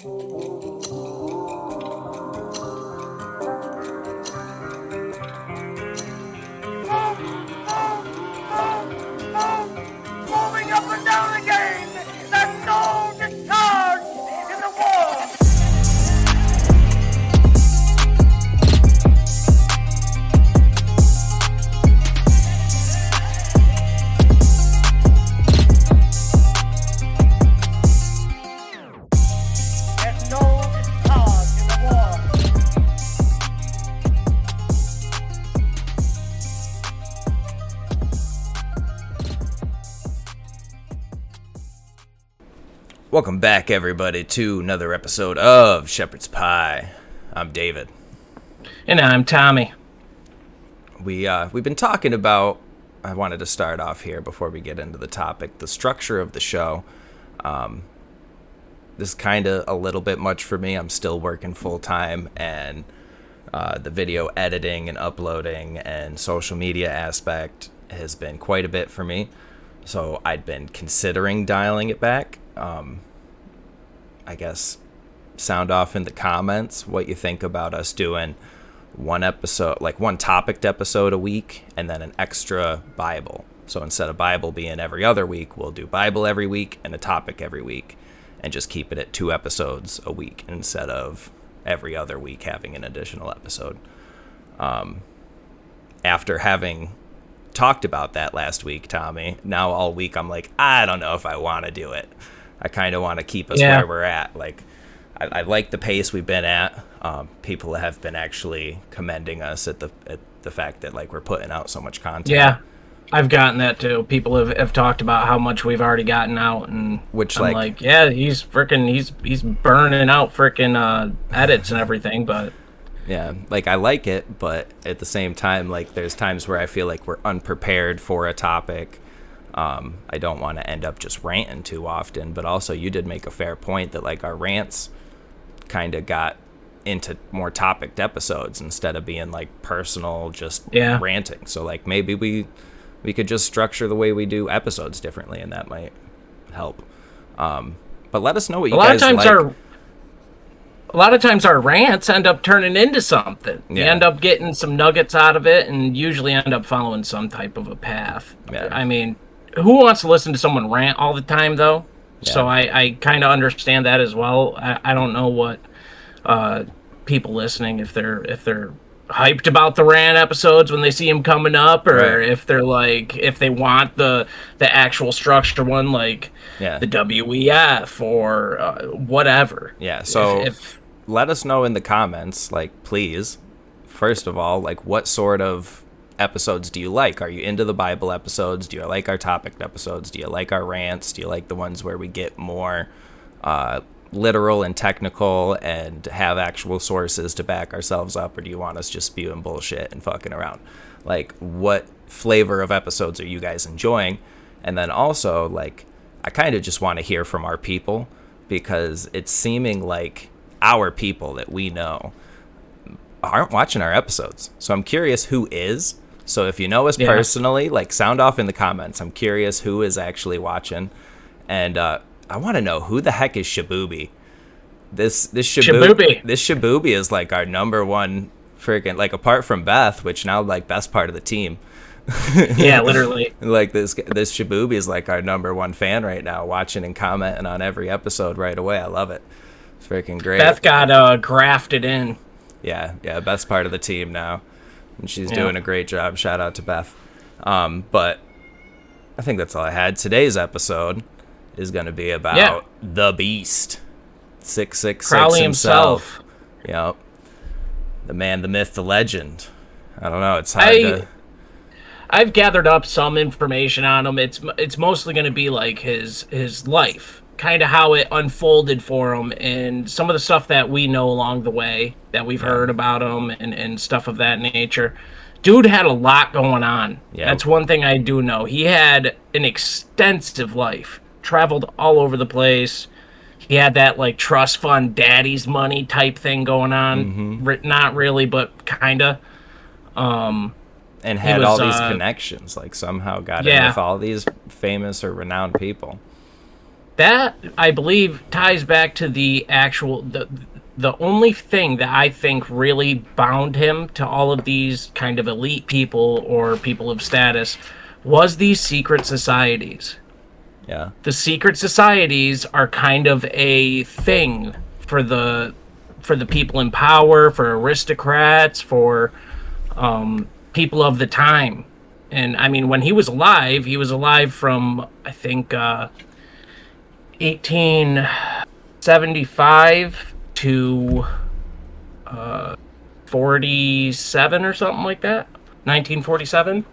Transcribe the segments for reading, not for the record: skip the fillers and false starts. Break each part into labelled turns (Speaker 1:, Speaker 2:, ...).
Speaker 1: Moving up and down again, there's no discharge in the war. There's no discharge in the war.
Speaker 2: Welcome back, everybody, to another episode of Shepherd's Pie. I'm David.
Speaker 3: And I'm Tommy.
Speaker 2: We've been talking about, I wanted to start off here before we get into the topic, the structure of the show. This is kind of a little bit much for me. I'm still working full-time, and the video editing and uploading and social media aspect has been quite a bit for me. So I'd been considering dialing it back. I guess sound off in the comments what you think about us doing one episode, like one topicked episode a week, and then an extra Bible. So instead of Bible being every other week, we'll do Bible every week and a topic every week, and just keep it at 2 episodes a week instead of every other week having an additional episode. After having talked about that last week, Tommy, now all week I'm like, I don't know if I want to do it. I kind of want to keep us where we're at. Like, I like the pace we've been at. People have been actually commending us at the fact that, like, we're putting out so much content.
Speaker 3: Yeah, I've gotten that too. People have talked about how much we've already gotten out, and
Speaker 2: which,
Speaker 3: I'm like, yeah, he's burning out freaking edits and everything, but
Speaker 2: yeah, like, I like it, but at the same time, like, there's times where I feel like we're unprepared for a topic. I don't want to end up just ranting too often, but also you did make a fair point that, like, our rants kind of got into more topicked episodes instead of being, like, personal, just ranting. So, like, maybe we could just structure the way we do episodes differently, and that might help. But let us know what you guys like.
Speaker 3: A lot of times our rants end up turning into something.
Speaker 2: Yeah.
Speaker 3: You end up getting some nuggets out of it, and usually end up following some type of a path.
Speaker 2: Yeah.
Speaker 3: I mean, who wants to listen to someone rant all the time, though?
Speaker 2: Yeah.
Speaker 3: So I kind of understand that as well. I don't know what people listening, if they're hyped about the rant episodes when they see them coming up, or if they're like, if they want the actual structured one, like the WEF or whatever.
Speaker 2: Yeah, so
Speaker 3: if
Speaker 2: let us know in the comments, like, please, first of all, like, what sort of episodes do you like? Are you into the Bible episodes? Do you like our topic episodes? Do you like our rants? Do you like the ones where we get more literal and technical and have actual sources to back ourselves up, or do you want us just spewing bullshit and fucking around? Like, what flavor of episodes are you guys enjoying? And then also, like, I kind of just want to hear from our people, because it's seeming like our people that we know aren't watching our episodes. So I'm curious who is. So if you know us personally, like, sound off in the comments. I'm curious who is actually watching. And I want to know, who the heck is Shabubi? This Shabubi is, like, our number one freaking, like, apart from Beth, which now, like, best part of the team.
Speaker 3: Yeah, literally.
Speaker 2: Like, this Shabubi is, like, our number one fan right now, watching and commenting on every episode right away. I love it. It's freaking great.
Speaker 3: Beth got grafted in.
Speaker 2: Yeah, best part of the team now, and she's doing a great job. Shout out to Beth. But I think that's all I had. Today's episode is going to be about the Beast, 666
Speaker 3: Crowley
Speaker 2: himself. Yep, the man, the myth, the legend. I don't know. It's hard to.
Speaker 3: I've gathered up some information on him. It's mostly going to be like his life, kind of how it unfolded for him, and some of the stuff that we know along the way that we've heard about him, and stuff of that nature. Dude had a lot going on.
Speaker 2: Yeah.
Speaker 3: That's one thing I do know. He had an extensive life, traveled all over the place. He had that, like, trust fund daddy's money type thing going on. Mm-hmm. Not really, but kind of.
Speaker 2: And had all these connections, like, somehow got in with all these famous or renowned people.
Speaker 3: that I believe ties back to the actual the only thing that I think really bound him to all of these kind of elite people or people of status was these secret societies.
Speaker 2: Yeah.
Speaker 3: The secret societies are kind of a thing for the people in power, for aristocrats, for people of the time. And I mean, when he was alive from, I think, 1875 to 47 or something like that. 1947.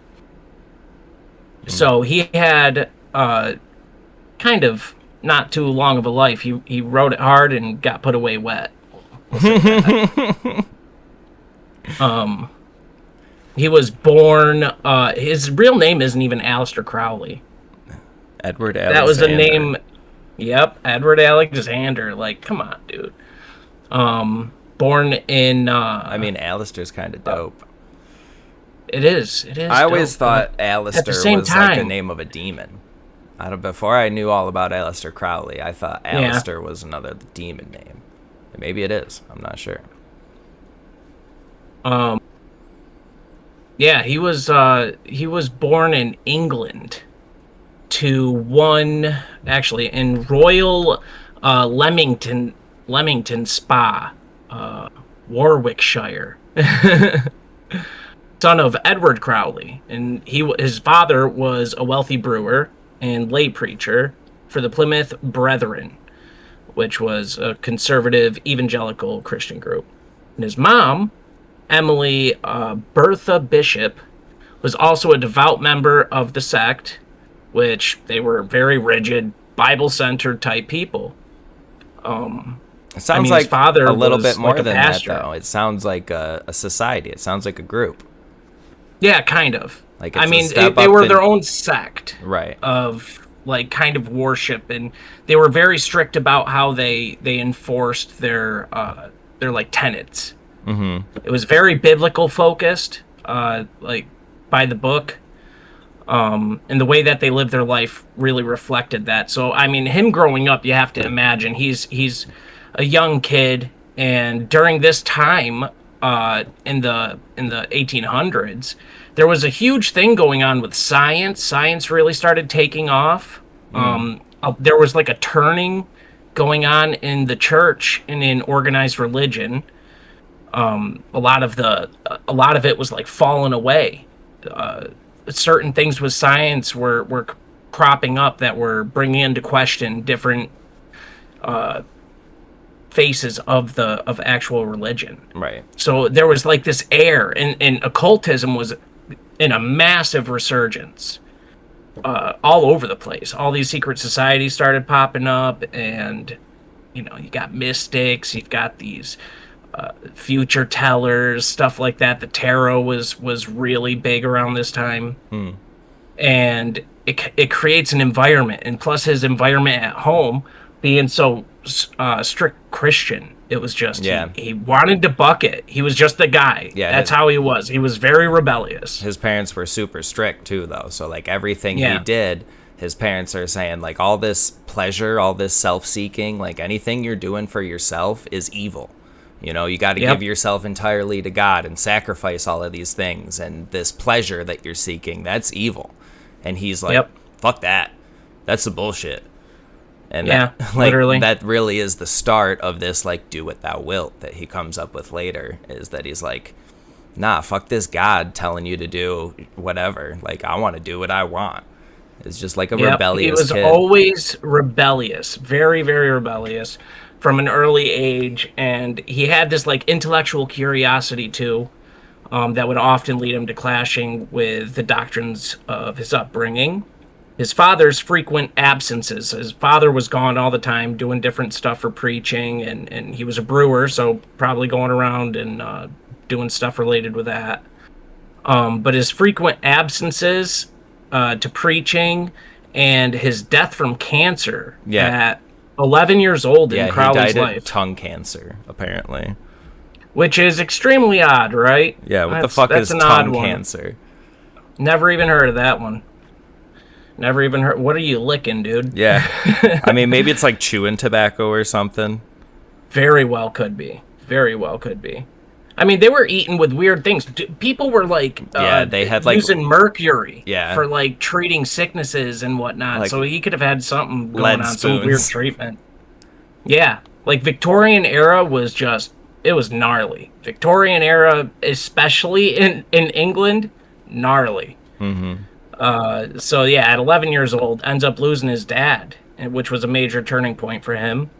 Speaker 3: So he had kind of not too long of a life. He wrote it hard and got put away wet. We'll say that. He was born. His real name isn't even Aleister Crowley.
Speaker 2: Edward Alexander.
Speaker 3: That was a name. Yep, Edward Alexander. Like, come on, dude. Born in.
Speaker 2: I mean, Aleister's kind of dope.
Speaker 3: It is.
Speaker 2: I always
Speaker 3: dope,
Speaker 2: thought
Speaker 3: but at the
Speaker 2: Aleister
Speaker 3: same
Speaker 2: was like the
Speaker 3: time-
Speaker 2: name of a demon. Before I knew all about Aleister Crowley, I thought Aleister was another demon name. And maybe it is. I'm not sure.
Speaker 3: Yeah, he was born in England to in Royal Leamington Spa, Warwickshire. Son of Edward Crowley, and his father was a wealthy brewer and lay preacher for the Plymouth Brethren, which was a conservative evangelical Christian group. And his mom, Emily Bertha Bishop, was also a devout member of the sect, which they were very rigid, Bible-centered type people.
Speaker 2: It sounds
Speaker 3: his
Speaker 2: like
Speaker 3: father
Speaker 2: a little
Speaker 3: was
Speaker 2: bit more
Speaker 3: like a
Speaker 2: than
Speaker 3: pastor.
Speaker 2: that, though. It sounds like a society. It sounds like a group.
Speaker 3: Yeah, kind of.
Speaker 2: Like, it's
Speaker 3: I mean,
Speaker 2: a step
Speaker 3: they
Speaker 2: up
Speaker 3: were
Speaker 2: in-
Speaker 3: their own sect,
Speaker 2: Right.
Speaker 3: of like kind of worship, and they were very strict about how they enforced their like tenets. Mm-hmm. It was very biblical focused, like by the book, and the way that they lived their life really reflected that. So I mean, him growing up, you have to imagine he's a young kid, and during this time, in the 1800s, there was a huge thing going on with science. Science really started taking off. There was like a turning going on in the church and in organized religion. A lot of it was like falling away. Certain things with science were cropping up that were bringing into question different faces of actual religion.
Speaker 2: Right.
Speaker 3: So there was like this air, and occultism was in a massive resurgence all over the place. All these secret societies started popping up, and you got mystics, you've got these future tellers, stuff like that. The tarot was really big around this time, and it creates an environment. And plus, his environment at home being so strict Christian, it was just he wanted to buck it. He was just the guy.
Speaker 2: Yeah,
Speaker 3: that's how he was. He was very rebellious.
Speaker 2: His parents were super strict too, though. So like everything he did, his parents are saying like all this pleasure, all this self-seeking, like anything you're doing for yourself is evil. You got to give yourself entirely to God and sacrifice all of these things, and this pleasure that you're seeking, that's evil. And he's like, fuck that. That's the bullshit. And
Speaker 3: literally.
Speaker 2: that really is the start of this, like, do what thou wilt that he comes up with later, is that he's like, nah, fuck this God telling you to do whatever. Like, I want to do what I want. It's just like a rebellious kid.
Speaker 3: He was always rebellious, very, very rebellious from an early age. And he had this, like, intellectual curiosity, too, that would often lead him to clashing with the doctrines of his upbringing. His father's frequent absences. His father was gone all the time doing different stuff for preaching, and he was a brewer, so probably going around and doing stuff related with that. But his frequent absences to preaching and his death from cancer at 11 years old in Crowley's
Speaker 2: he died
Speaker 3: life.
Speaker 2: of tongue cancer, apparently.
Speaker 3: Which is extremely odd, right?
Speaker 2: Yeah, what the fuck is tongue cancer?
Speaker 3: Never even heard of that one. Never even heard. What are you licking, dude?
Speaker 2: Yeah. I mean, maybe it's like chewing tobacco or something.
Speaker 3: Very well could be. Very well could be. I mean, they were eating with weird things. People were like,
Speaker 2: they had like
Speaker 3: using mercury
Speaker 2: Yeah.
Speaker 3: for like treating sicknesses and whatnot.
Speaker 2: Like
Speaker 3: so he could have had something
Speaker 2: lead
Speaker 3: going on, some weird
Speaker 2: spoons.
Speaker 3: treatment. Yeah, like Victorian era was just, it was gnarly. Victorian era, especially in England, gnarly. So yeah, at 11 years old, ends up losing his dad, which was a major turning point for him.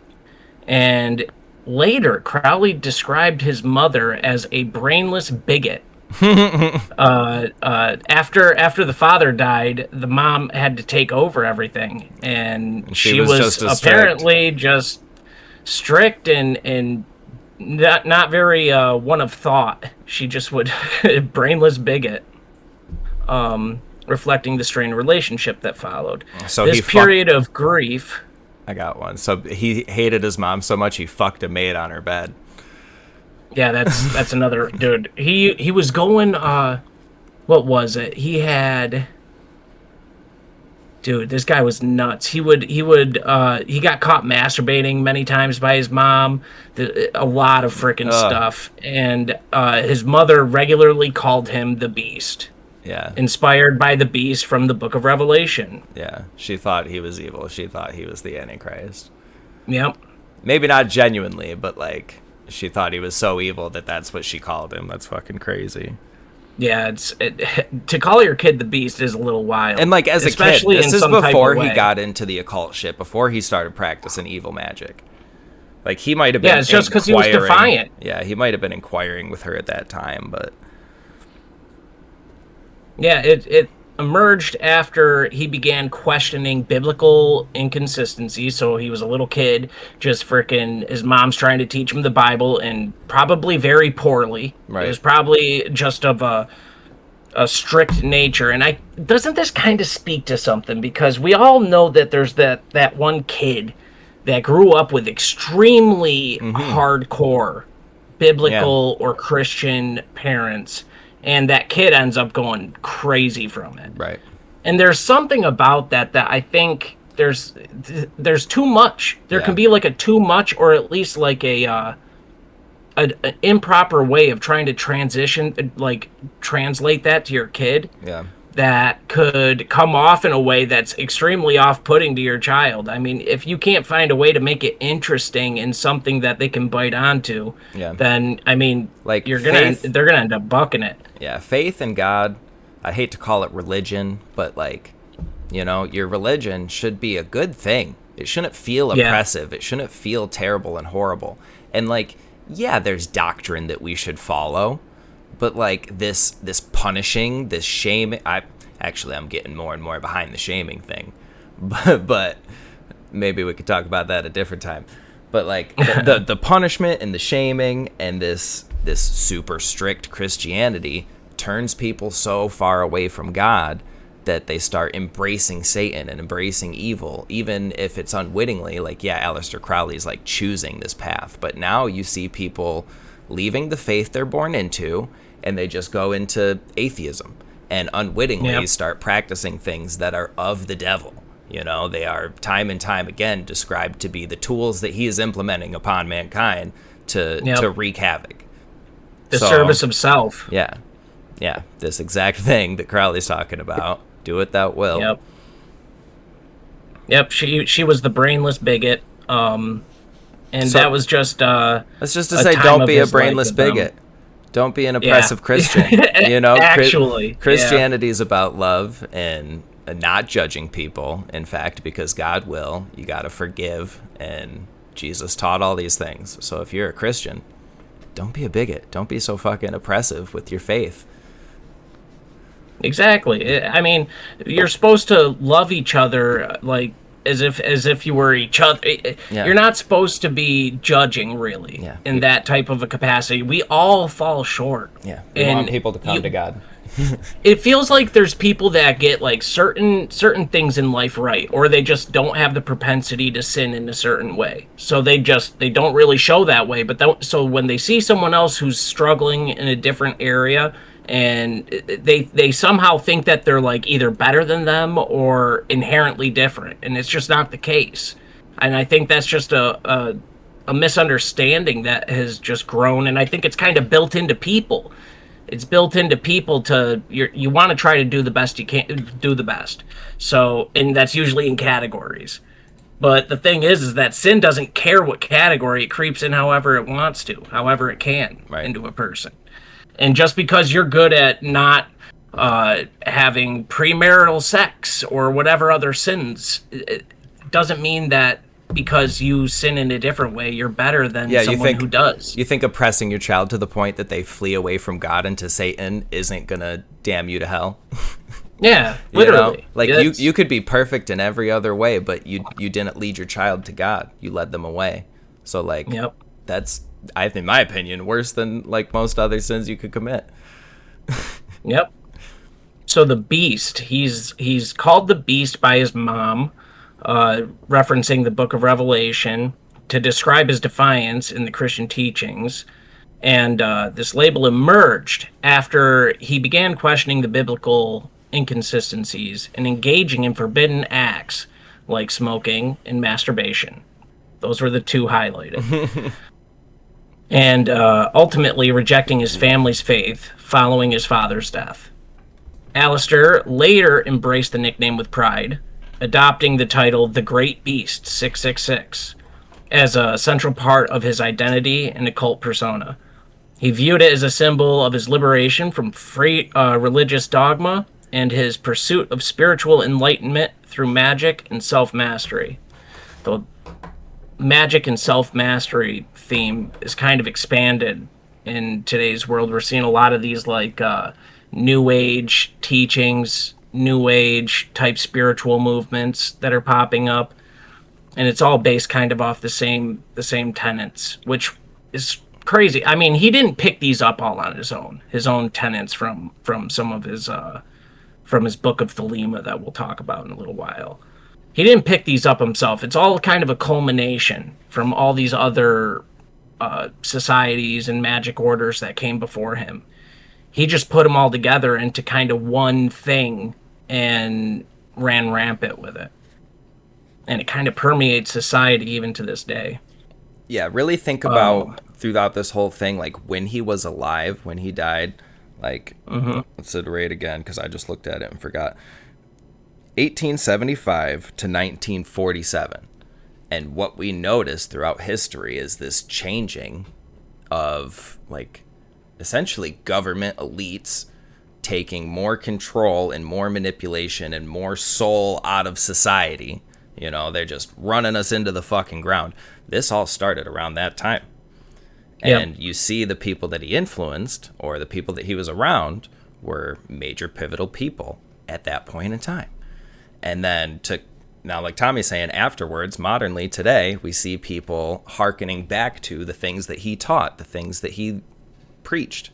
Speaker 3: And later, Crowley described his mother as a brainless bigot. After the father died, the mom had to take over everything, and she was
Speaker 2: just as
Speaker 3: apparently just strict and not very one of thought. She just would brainless bigot. Reflecting the strained relationship that followed.
Speaker 2: So
Speaker 3: this period of grief.
Speaker 2: I got one. So he hated his mom so much he fucked a maid on her bed.
Speaker 3: Yeah, that's another dude. He was going. What was it? He had. Dude, this guy was nuts. He got caught masturbating many times by his mom. A lot of freaking stuff, and his mother regularly called him the Beast.
Speaker 2: Yeah.
Speaker 3: Inspired by the beast from the Book of Revelation.
Speaker 2: Yeah. She thought he was evil. She thought he was the Antichrist.
Speaker 3: Yep.
Speaker 2: Maybe not genuinely, but like she thought he was so evil that that's what she called him. That's fucking crazy.
Speaker 3: Yeah, to call your kid the Beast is a little wild.
Speaker 2: And like as a kid, this is before he got into the occult shit, before he started practicing evil magic. Like he might have been.
Speaker 3: Yeah, it's just because he was defiant.
Speaker 2: Yeah, he might have been inquiring with her at that time, but.
Speaker 3: Yeah, it emerged after he began questioning biblical inconsistencies. So he was a little kid, just freaking his mom's trying to teach him the Bible, and probably very poorly.
Speaker 2: Right.
Speaker 3: It was probably just of a strict nature. And doesn't this kind of speak to something? Because we all know that there's that one kid that grew up with extremely hardcore biblical or Christian parents. And that kid ends up going crazy from it.
Speaker 2: Right.
Speaker 3: And there's something about that I think there's too much. There can be like a too much, or at least like an improper way of trying to translate that to your kid.
Speaker 2: Yeah.
Speaker 3: That could come off in a way that's extremely off-putting to your child. I mean, if you can't find a way to make it interesting and something that they can bite onto, then I mean,
Speaker 2: like
Speaker 3: they're gonna end up bucking it.
Speaker 2: Yeah, faith in God. I hate to call it religion, but like, you know, your religion should be a good thing. It shouldn't feel oppressive. It shouldn't feel terrible and horrible. And like, yeah, there's doctrine that we should follow. But like this punishing, this shaming, I'm getting more and more behind the shaming thing, but maybe we could talk about that a different time. But like the punishment and the shaming and this super strict Christianity turns people so far away from God that they start embracing Satan and embracing evil, even if it's unwittingly. Like, yeah, Aleister Crowley's like choosing this path, but now you see people leaving the faith they're born into, and they just go into atheism and unwittingly start practicing things that are of the devil. You know, they are time and time again described to be the tools that he is implementing upon mankind to wreak havoc.
Speaker 3: The service of self.
Speaker 2: Yeah. Yeah. This exact thing that Crowley's talking about. Do it thou will.
Speaker 3: Yep. She was the brainless bigot. And that was just
Speaker 2: that's just to say, don't be a brainless bigot. Don't be an oppressive Christian. You know,
Speaker 3: actually,
Speaker 2: Christianity is about love and not judging people. In fact, because God will, you got to forgive, and Jesus taught all these things. So if you're a Christian, don't be a bigot. Don't be so fucking oppressive with your faith.
Speaker 3: Exactly. I mean, you're supposed to love each other like as if you were each other. You're not supposed to be judging, really, in that type of a capacity. We all fall short.
Speaker 2: Yeah, we want people to come to God.
Speaker 3: It feels like there's people that get like certain things in life right, or they just don't have the propensity to sin in a certain way. So they don't really show that way. But so when they see someone else who's struggling in a different area, and they somehow think that they're like either better than them or inherently different, and it's just not the case. And I think that's just a misunderstanding that has just grown, and I think it's kind of built into people. It's built into people to you want to try to do the best you can, do the best. So, and that's usually in categories. But the thing is that sin doesn't care what category it creeps in, however it wants to, however it can,
Speaker 2: Right.
Speaker 3: into a person. And just because you're good at not having premarital sex or whatever other sins, it doesn't mean that because you sin in a different way, you're better than someone who does.
Speaker 2: You think oppressing your child to the point that they flee away from God and to Satan isn't going to damn you to hell?
Speaker 3: Yeah, literally.
Speaker 2: Like, you could be perfect in every other way, but you didn't lead your child to God. You led them away. So, like, that's, I think, in my opinion, worse than, like, most other sins you could commit.
Speaker 3: Yep. So the beast, he's called the beast by his mom, referencing the book of Revelation to describe his defiance in the Christian teachings. And this label emerged after he began questioning the biblical inconsistencies and engaging in forbidden acts like smoking and masturbation. Those were the two highlighted. And ultimately rejecting his family's faith following his father's death. Aleister later embraced the nickname with pride, adopting the title The Great Beast 666 as a central part of his identity and occult persona. He viewed it as a symbol of his liberation from free religious dogma and his pursuit of spiritual enlightenment through magic and self-mastery. The magic and self-mastery theme is kind of expanded in today's world. We're seeing a lot of these like New Age teachings, New Age type spiritual movements that are popping up, and it's all based kind of off the same tenets, which is crazy. I mean, he didn't pick these up all on his own tenets from some of his from his book of Thelema that we'll talk about in a little while. He didn't pick these up himself. It's all kind of a culmination from all these other societies and magic orders that came before him. He just put them all together into kind of one thing and ran rampant with it. And it kind of permeates society even to this day.
Speaker 2: Yeah, really think about throughout this whole thing, like when he was alive, when he died, like, let's iterate again because I just looked at it and forgot. 1875 to 1947. And what we notice throughout history is this changing of, like, essentially government elites taking more control and more manipulation and more soul out of society. You know, they're just running us into the fucking ground. This all started around that time. And you see the people that he influenced or the people that he was around were major pivotal people at that point in time. And then now, like Tommy's saying, afterwards, modernly today, we see people hearkening back to the things that he taught, the things that he preached,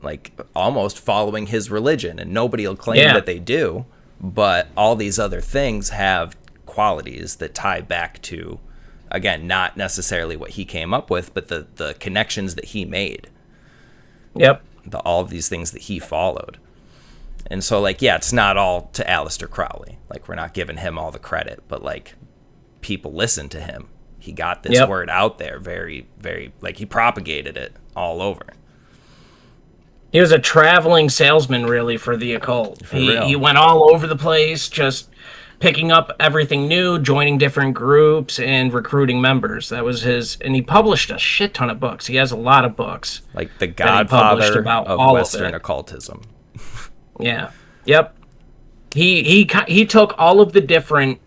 Speaker 2: like almost following his religion. And nobody will claim that they do, but all these other things have qualities that tie back to, again, not necessarily what he came up with, but the connections that he made. All of these things that he followed. And so, like, yeah, it's not all to Aleister Crowley. Like, we're not giving him all the credit, but, like, people listen to him. He got this word out there very, very, like, he propagated it all over.
Speaker 3: He was a traveling salesman, really, for the occult. He went all over the place, just picking up everything new, joining different groups, and recruiting members. That was his, and he published a shit ton of books. He has a lot of books.
Speaker 2: Like the godfather of Western occultism.
Speaker 3: Yeah. Yep. He took all of the different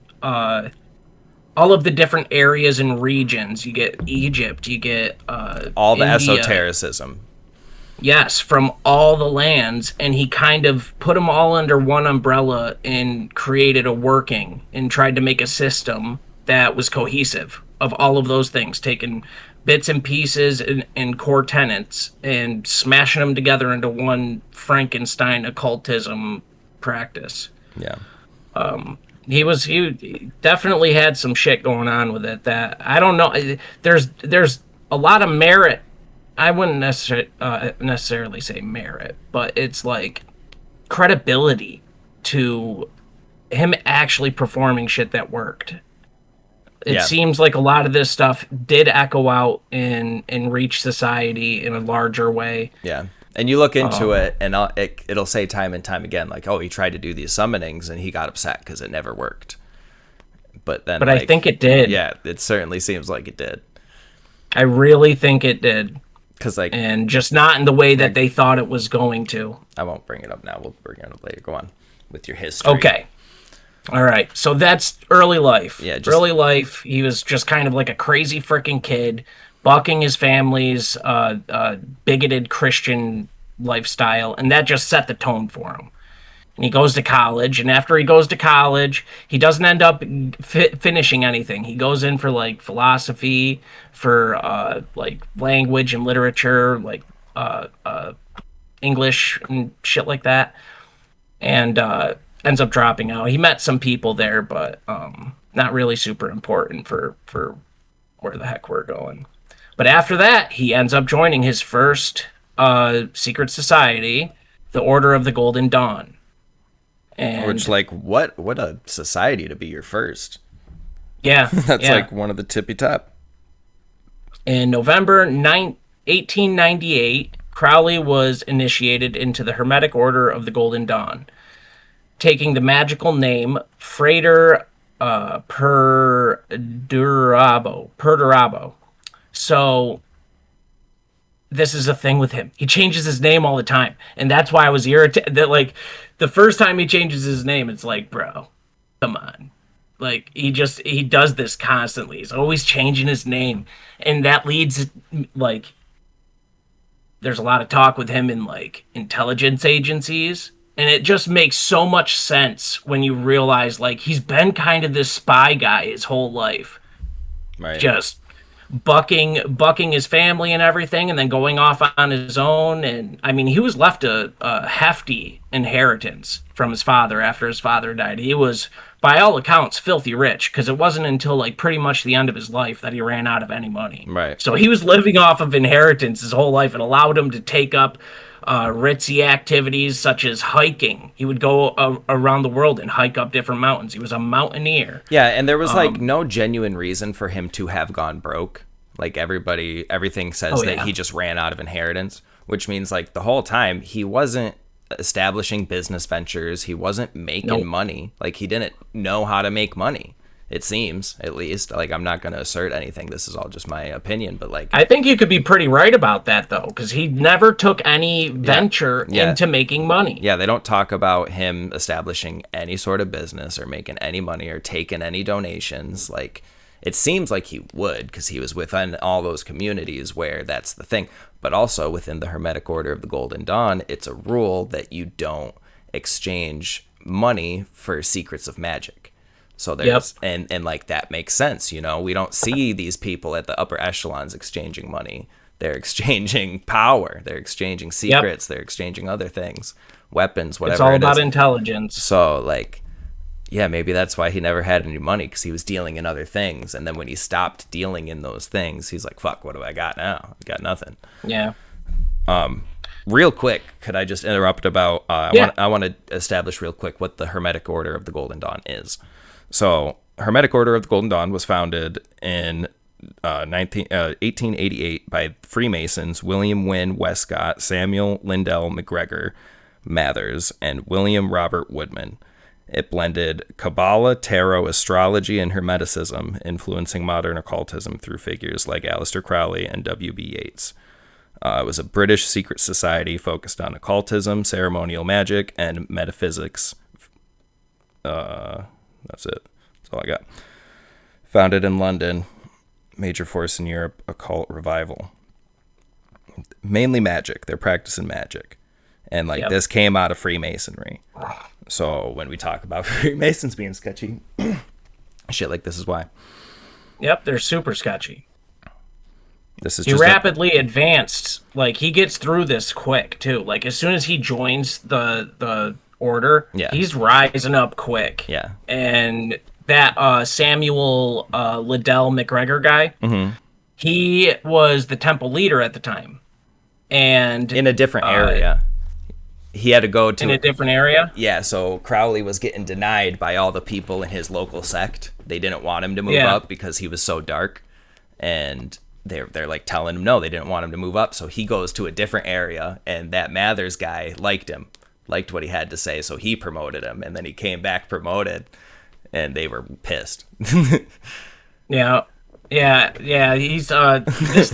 Speaker 3: areas and regions. You get Egypt, you get
Speaker 2: all the India, esotericism.
Speaker 3: Yes, from all the lands, and he kind of put them all under one umbrella and created a working and tried to make a system that was cohesive of all of those things, taking bits and pieces and core tenets and smashing them together into one Frankenstein occultism practice.
Speaker 2: Yeah.
Speaker 3: He definitely had some shit going on with it that I don't know. There's a lot of merit I wouldn't necessarily say merit, but it's like credibility to him actually performing shit that worked. It
Speaker 2: Yeah.
Speaker 3: seems like a lot of this stuff did echo out and reach society in a larger way.
Speaker 2: Yeah. And you look into it, and it'll say time and time again, like, oh, he tried to do these summonings, and he got upset because it never worked. But then,
Speaker 3: But I think it did.
Speaker 2: Yeah, it certainly seems like it did.
Speaker 3: I really think it did.
Speaker 2: Because, like,
Speaker 3: And just not in the way that they thought it was going to.
Speaker 2: I won't bring it up now. We'll bring it up later. Go on with your history.
Speaker 3: Okay. All right. So that's early life.
Speaker 2: Yeah,
Speaker 3: early life. He was just kind of like a crazy freaking kid, bucking his family's bigoted Christian lifestyle, and that just set the tone for him. And he goes to college, and after he goes to college, he doesn't end up finishing anything. He goes in for like philosophy, for like language and literature, like English and shit like that, and ends up dropping out. He met some people there, but not really super important for where the heck we're going. But after that, he ends up joining his first secret society, the Order of the Golden Dawn. And
Speaker 2: Which, like, what a society to be your first.
Speaker 3: yeah,
Speaker 2: That's
Speaker 3: yeah.
Speaker 2: like one of the tippy top.
Speaker 3: In November 1898, Crowley was initiated into the Hermetic Order of the Golden Dawn, taking the magical name Frater Perdurabo. So this is a thing with him. He changes his name all the time, and that's why I was irritated. That like the first time he changes his name, it's like, bro, come on. Like he does this constantly. He's always changing his name, and that leads like there's a lot of talk with him in like intelligence agencies, and it just makes so much sense when you realize like he's been kind of this spy guy his whole life,
Speaker 2: Right.
Speaker 3: just bucking his family and everything, and then going off on his own. And I mean, he was left a hefty inheritance from his father after his father died. He was, by all accounts, filthy rich, because it wasn't until like pretty much the end of his life that he ran out of any money.
Speaker 2: Right.
Speaker 3: So he was living off of inheritance his whole life. It allowed him to take up ritzy activities such as hiking. He would go around the world and hike up different mountains. He was a mountaineer.
Speaker 2: Yeah, and there was like no genuine reason for him to have gone broke. Like everything says that he just ran out of inheritance, which means like the whole time he wasn't establishing business ventures. He wasn't making money. Like he didn't know how to make money. It seems, at least. Like, I'm not going to assert anything. This is all just my opinion, but like...
Speaker 3: I think you could be pretty right about that, though, because he never took any venture into making money.
Speaker 2: Yeah, they don't talk about him establishing any sort of business or making any money or taking any donations. Like, it seems like he would, because he was within all those communities where that's the thing. But also, within the Hermetic Order of the Golden Dawn, it's a rule that you don't exchange money for secrets of magic. So there's, and like, that makes sense, you know? We don't see these people at the upper echelons exchanging money. They're exchanging power. They're exchanging secrets. They're exchanging other things, weapons, whatever.
Speaker 3: It's all about intelligence.
Speaker 2: So, like, yeah, maybe that's why he never had any money, because he was dealing in other things. And then when he stopped dealing in those things, he's like, fuck, what do I got now? I got nothing.
Speaker 3: Yeah.
Speaker 2: Real quick, could I just interrupt about, I want to establish real quick what the Hermetic Order of the Golden Dawn is. So, Hermetic Order of the Golden Dawn was founded in 1888 by Freemasons William Wynne Westcott, Samuel Lindell McGregor Mathers, and William Robert Woodman. It blended Kabbalah, tarot, astrology, and Hermeticism, influencing modern occultism through figures like Aleister Crowley and W.B. Yeats. It was a British secret society focused on occultism, ceremonial magic, and metaphysics. That's it. That's all I got. Founded in London, major force in Europe, occult revival. Mainly magic. They're practicing magic. And like this came out of Freemasonry. So when we talk about Freemasons being sketchy, shit like this is why.
Speaker 3: Yep, they're super sketchy.
Speaker 2: This is
Speaker 3: he
Speaker 2: just
Speaker 3: rapidly advanced. Like, he gets through this quick, too. Like, as soon as he joins the order, he's rising up quick.
Speaker 2: Yeah.
Speaker 3: And that Samuel Liddell McGregor guy, he was the temple leader at the time. and
Speaker 2: in a different area. He had to go to
Speaker 3: in a different area.
Speaker 2: Yeah, so Crowley was getting denied by all the people in his local sect. They didn't want him to move up because he was so dark, and they're like telling him no, they didn't want him to move up. So he goes to a different area, and that Mathers guy liked what he had to say, so he promoted him, and then he came back promoted, and they were pissed.
Speaker 3: Yeah. He's this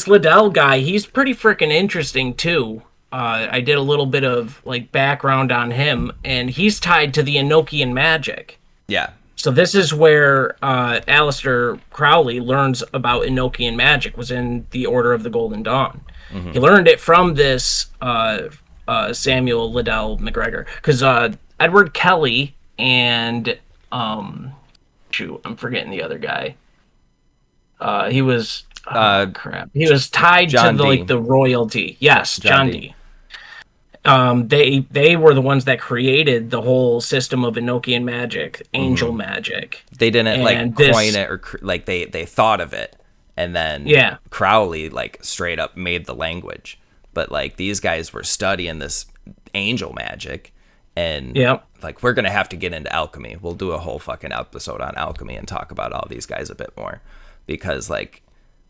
Speaker 3: Liddell guy. He's pretty freaking interesting too. I did a little bit of like background on him, and he's tied to the Enochian magic.
Speaker 2: Yeah.
Speaker 3: So this is where Aleister Crowley learns about Enochian magic. Was in the Order of the Golden Dawn. Mm-hmm. He learned it from this Samuel Liddell McGregor, because Edward Kelly and I'm forgetting the other guy. He was crap. He was tied
Speaker 2: John
Speaker 3: to the royalty. Yes, John D. They were the ones that created the whole system of Enochian magic, angel magic.
Speaker 2: They didn't coin it, or they thought of it, and then Crowley straight up made the language. But these guys were studying this angel magic, and we're gonna have to get into alchemy. We'll do a whole fucking episode on alchemy and talk about all these guys a bit more, because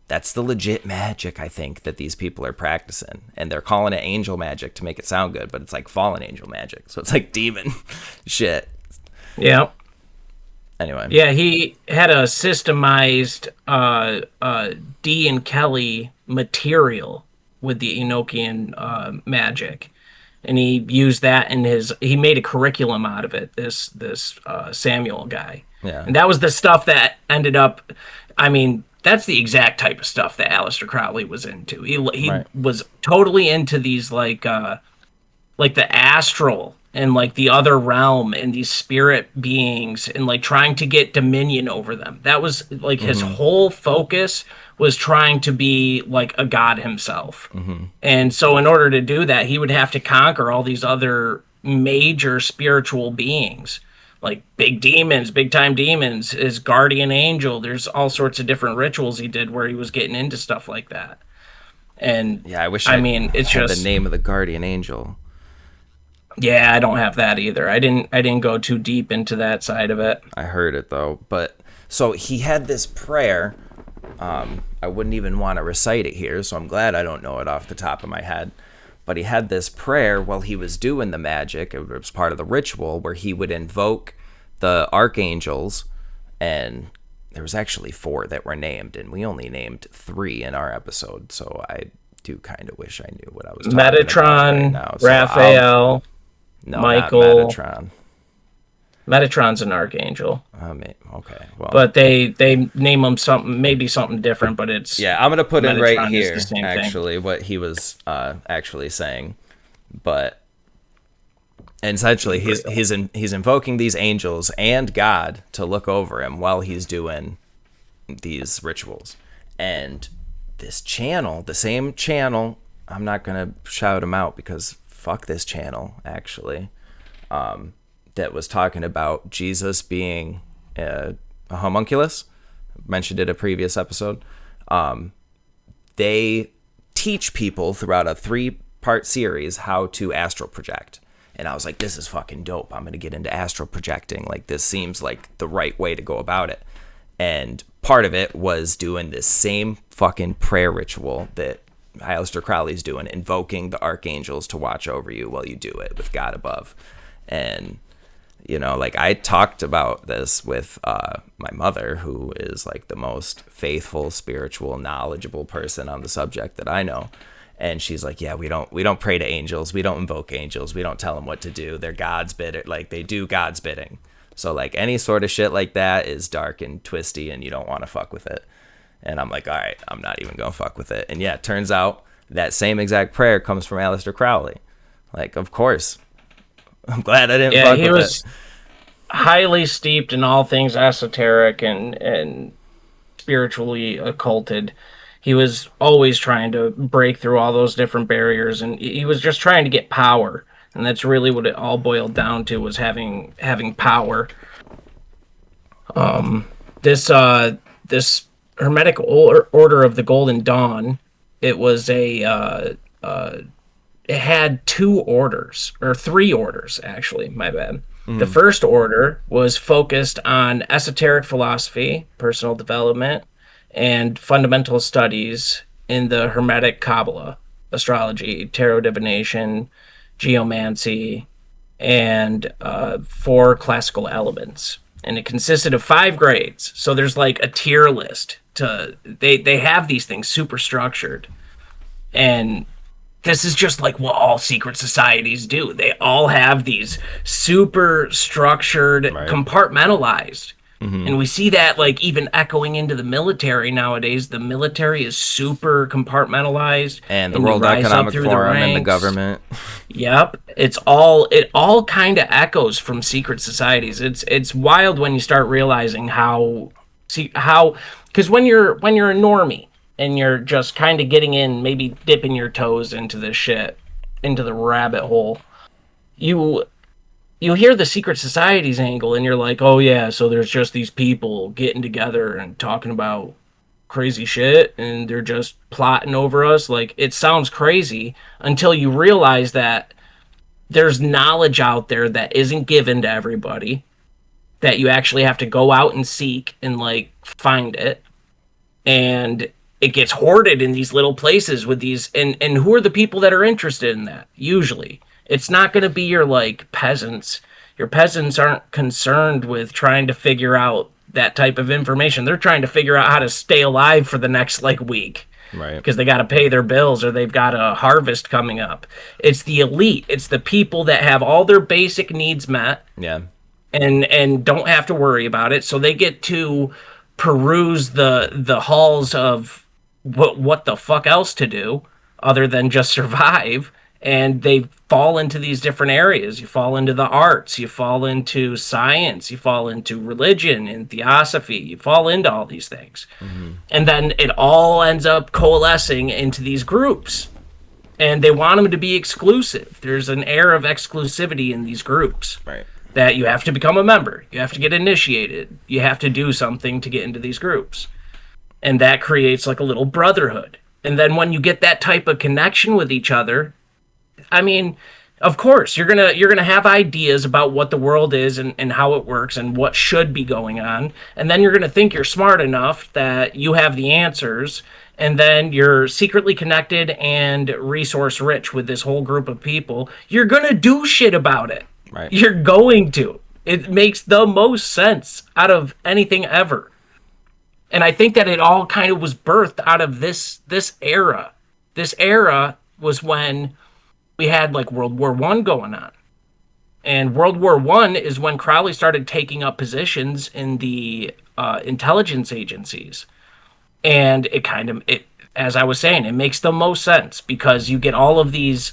Speaker 2: that's the legit magic, I think, that these people are practicing. And they're calling it angel magic to make it sound good, but it's fallen angel magic. So it's demon shit.
Speaker 3: Yeah.
Speaker 2: Anyway.
Speaker 3: Yeah, he had a systemized D and Kelly material with the Enochian magic. And he used that he made a curriculum out of it, this Samuel guy.
Speaker 2: Yeah.
Speaker 3: And that was the stuff that ended up, that's the exact type of stuff that Aleister Crowley was into. He was totally into these the astral and the other realm and these spirit beings, and trying to get dominion over them. That was his whole focus, was trying to be a god himself. Mm-hmm. And so in order to do that, he would have to conquer all these other major spiritual beings. Big demons, big time demons, his guardian angel. There's all sorts of different rituals he did where he was getting into stuff like that. And
Speaker 2: yeah, I wish it's had the name of the guardian angel.
Speaker 3: Yeah, I don't have that either. I didn't go too deep into that side of it.
Speaker 2: I heard it though. But so he had this prayer. I wouldn't even want to recite it here, so I'm glad I don't know it off the top of my head. But he had this prayer while he was doing the magic. It was part of the ritual where he would invoke the archangels, and there was actually 4 that were named, and we only named 3 in our episode. So I do kind of wish I knew what I was talking about right now. So
Speaker 3: Raphael, Michael.
Speaker 2: Not Metatron.
Speaker 3: Metatron's an archangel.
Speaker 2: Okay, well,
Speaker 3: but they name him something different, but it's
Speaker 2: I'm gonna put in right here
Speaker 3: actually
Speaker 2: what he was actually saying, and essentially he's invoking these angels and God to look over him while he's doing these rituals, and this channel, the same channel, I'm not gonna shout him out because fuck this channel actually. That was talking about Jesus being a homunculus. Mentioned it in a previous episode. They teach people throughout a 3-part series how to astral project. And I was like, this is fucking dope. I'm going to get into astral projecting. This seems like the right way to go about it. And part of it was doing this same fucking prayer ritual that Aleister Crowley's doing, invoking the archangels to watch over you while you do it with God above. And I talked about this with my mother, who is the most faithful, spiritual, knowledgeable person on the subject that I know. And she's like, yeah, we don't pray to angels. We don't invoke angels. We don't tell them what to do. They're God's bidding. They do God's bidding. So any sort of shit like that is dark and twisty, and you don't want to fuck with it. And I'm like, all right, I'm not even going to fuck with it. And yeah, it turns out that same exact prayer comes from Aleister Crowley. Of course. I'm glad I didn't fuck with it. Yeah, he was
Speaker 3: highly steeped in all things esoteric and spiritually occulted. He was always trying to break through all those different barriers, and he was just trying to get power. And that's really what it all boiled down to, was having power. This Hermetic Order of the Golden Dawn It was it had two orders, or three orders, actually, my bad. The first order was focused on esoteric philosophy, personal development, and fundamental studies in the Hermetic Kabbalah, astrology, tarot divination, geomancy, and four classical elements. And it consisted of 5 grades. So there's like a tier list. They have these things super structured. And this is just like what all secret societies do. They all have these super structured,
Speaker 2: Right.
Speaker 3: compartmentalized. And we see that like even echoing into the military nowadays. The military is super compartmentalized,
Speaker 2: And the
Speaker 3: you
Speaker 2: World
Speaker 3: rise up
Speaker 2: Economic
Speaker 3: through the
Speaker 2: Forum and the
Speaker 3: ranks.
Speaker 2: government.
Speaker 3: Yep, it all kind of echoes from secret societies. It's wild when you start realizing how because when you're a normie and you're just kind of getting in, maybe dipping your toes into this shit, into the rabbit hole, you hear the secret societies angle and you're like, "Oh yeah, so there's just these people getting together and talking about crazy shit and they're just plotting over us." Like, it sounds crazy until you realize that there's knowledge out there that isn't given to everybody, that you actually have to go out and seek and like find it, and it gets hoarded in these little places with these, and who are the people that are interested in that? Usually it's not going to be your like peasants. Your peasants aren't concerned with trying to figure out that type of information. They're trying to figure out how to stay alive for the next like week,
Speaker 2: Right.
Speaker 3: because they got to pay their bills or they've got a harvest coming up. It's the elite. It's the people that have all their basic needs met
Speaker 2: Yeah.
Speaker 3: and don't have to worry about it. So they get to peruse the halls of what the fuck else to do other than just survive. And they fall into these different areas. You fall into the arts, you fall into science, you fall into religion and theosophy, you fall into all these things. And then it all ends up coalescing into these groups. And they want them to be exclusive. There's an air of exclusivity in these groups.
Speaker 2: Right.
Speaker 3: That you have to become a member, you have to get initiated, you have to do something to get into these groups. And that creates like a little brotherhood. And then when you get that type of connection with each other, I mean, of course, you're gonna have ideas about what the world is and how it works and what should be going on. And then you're gonna think you're smart enough that you have the answers, and then you're secretly connected and resource rich with this whole group of people. You're gonna do shit about it.
Speaker 2: Right.
Speaker 3: You're going to. It makes the most sense out of anything ever. And I think that it all kind of was birthed out of this era. This era was when we had like World War I going on. And World War I is when Crowley started taking up positions in the intelligence agencies. And it, as I was saying, it makes the most sense because you get all of these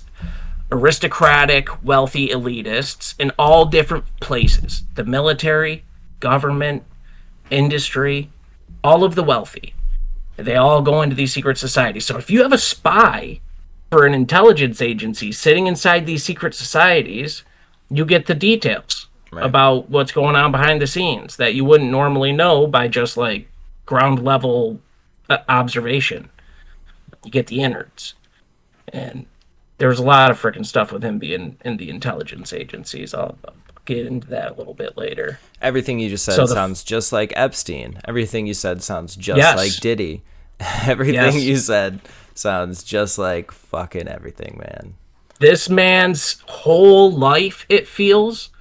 Speaker 3: aristocratic, wealthy elitists in all different places. The military, government, industry, all of the wealthy. They all go into these secret societies. So if you have a spy for an intelligence agency sitting inside these secret societies, you get the details about what's going on behind the scenes that you wouldn't normally know by just like ground level observation. You get the innards. And there was a lot of freaking stuff with him being in the intelligence agencies. I'll get into that a little bit later.
Speaker 2: Everything you just said sounds just like Epstein. Everything you said sounds just like Diddy. Everything you said sounds just like fucking everything, man.
Speaker 3: This man's whole life, it feels,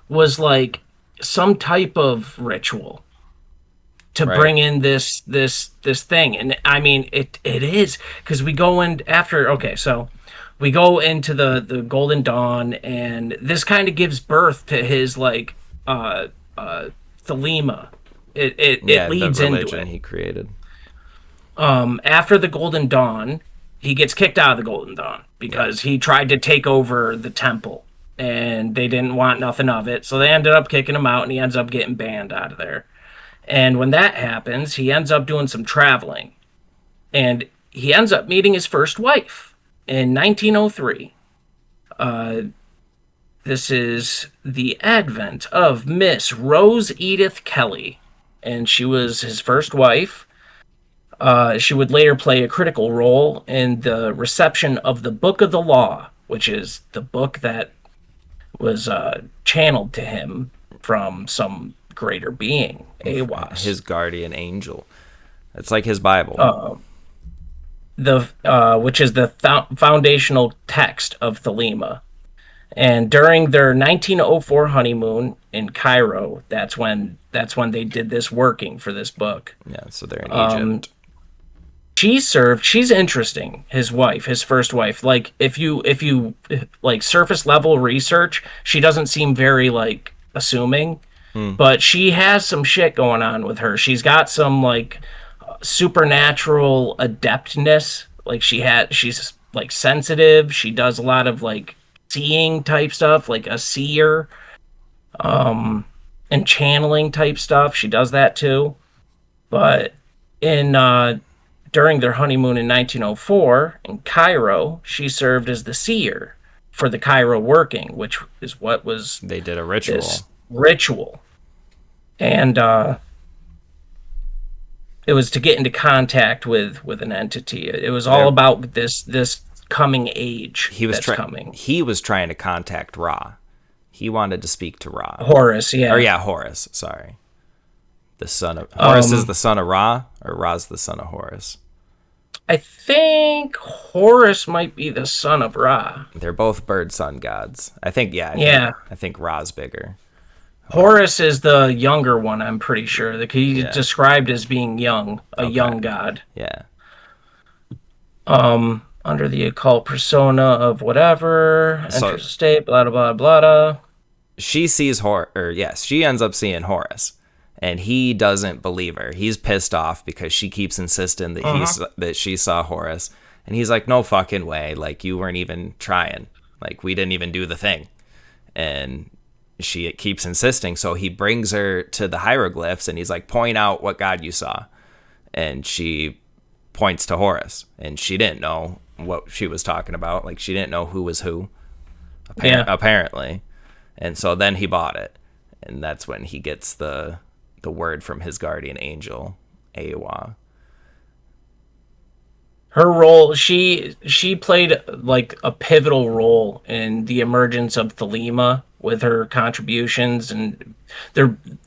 Speaker 3: was like some type of ritual to bring in this thing. And I mean, it is, because we go in after, okay, so we go into the Golden Dawn, and this kind of gives birth to his like thelema. It leads
Speaker 2: the
Speaker 3: into
Speaker 2: religion
Speaker 3: it.
Speaker 2: he created.
Speaker 3: After the Golden Dawn, he gets kicked out of the Golden Dawn because he tried to take over the temple, and they didn't want nothing of it. So they ended up kicking him out, and he ends up getting banned out of there. And when that happens, he ends up doing some traveling, and he ends up meeting his first wife in 1903. This is the advent of Miss Rose Edith Kelly, and she was his first wife. She would later play a critical role in the reception of the Book of the Law, which is the book that was channeled to him from some greater being, Aiwass.
Speaker 2: His guardian angel. It's like his Bible.
Speaker 3: Which is the foundational text of Thelema. And during their 1904 honeymoon in Cairo, that's when they did this working for this book.
Speaker 2: Yeah, so they're in Egypt.
Speaker 3: She's interesting, his wife, his first wife. Like, if you like surface level research, she doesn't seem very like assuming, but she has some shit going on with her. She's got some like supernatural adeptness. Like she's like sensitive. She does a lot of like seeing type stuff, like a seer, and channeling type stuff. She does that too. But during their honeymoon in 1904 in Cairo, she served as the seer for the Cairo working, which is what was
Speaker 2: they did a ritual.
Speaker 3: This ritual. And it was to get into contact with an entity. It was all about this coming age coming.
Speaker 2: He was trying to contact Ra. He wanted to speak to Ra.
Speaker 3: Horus, yeah.
Speaker 2: Or yeah, Horus, sorry. The son of Horus is the son of Ra, or Ra's the son of Horus?
Speaker 3: I think Horus might be the son of Ra.
Speaker 2: They're both bird sun gods. I think I think Ra's bigger.
Speaker 3: Horus is the younger one, I'm pretty sure. He's described as being young, young god.
Speaker 2: Yeah.
Speaker 3: Under the occult persona of whatever, enters a state, blah, blah, blah, blah.
Speaker 2: She sees she ends up seeing Horus, and he doesn't believe her. He's pissed off because she keeps insisting that that she saw Horus, and he's like, no fucking way, like, you weren't even trying, like, we didn't even do the thing. And she keeps insisting, so he brings her to the hieroglyphs, and he's like, point out what god you saw. And she points to Horus, and she didn't know what she was talking about. Like, she didn't know who was who, apparently. And so then he bought it, and that's when he gets the word from his guardian angel, Aiwass.
Speaker 3: Her role, she played like a pivotal role in the emergence of Thelema with her contributions, and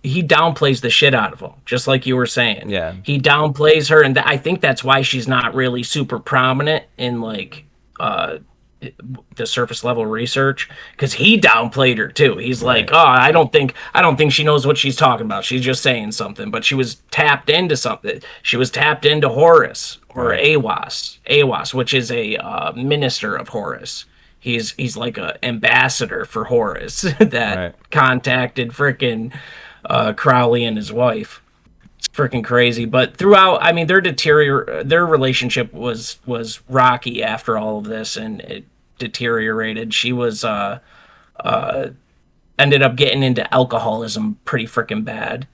Speaker 3: he downplays the shit out of them, just like you were saying.
Speaker 2: Yeah,
Speaker 3: he downplays her, and I think that's why she's not really super prominent in like the surface level research, because he downplayed her too. He's like, oh, I don't think she knows what she's talking about. She's just saying something, but she was tapped into something. She was tapped into Horus, or Aiwass, which is a minister of Horus. He's like a ambassador for Horus that contacted frickin' Crowley and his wife. It's freaking crazy. But throughout, I mean, their relationship was rocky after all of this, and it deteriorated. She was ended up getting into alcoholism pretty freaking bad,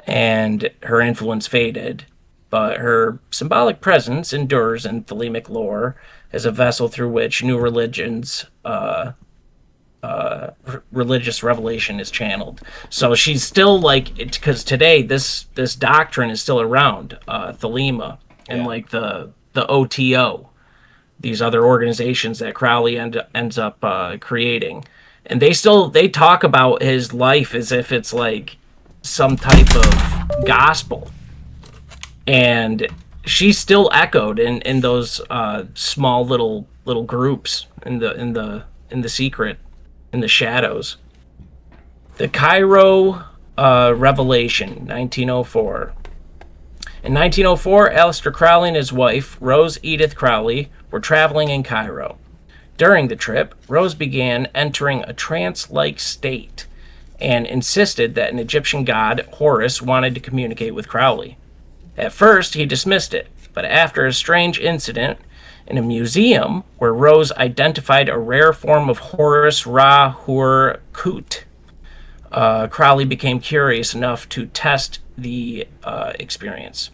Speaker 3: and her influence faded. But her symbolic presence endures in Thelemic lore as a vessel through which new religions, religious revelation is channeled. So she's still like, because today this doctrine is still around, Thelema, and like the OTO, these other organizations that Crowley ends up creating, and they talk about his life as if it's like some type of gospel. And she's still echoed in those small little groups in the secret, in the shadows. The Cairo Revelation, 1904. In 1904, Aleister Crowley and his wife, Rose Edith Crowley, were traveling in Cairo. During the trip, Rose began entering a trance-like state and insisted that an Egyptian god, Horus, wanted to communicate with Crowley. At first, he dismissed it, but after a strange incident in a museum where Rose identified a rare form of Horus Ra-Hur-Kut, Crowley became curious enough to test the experience.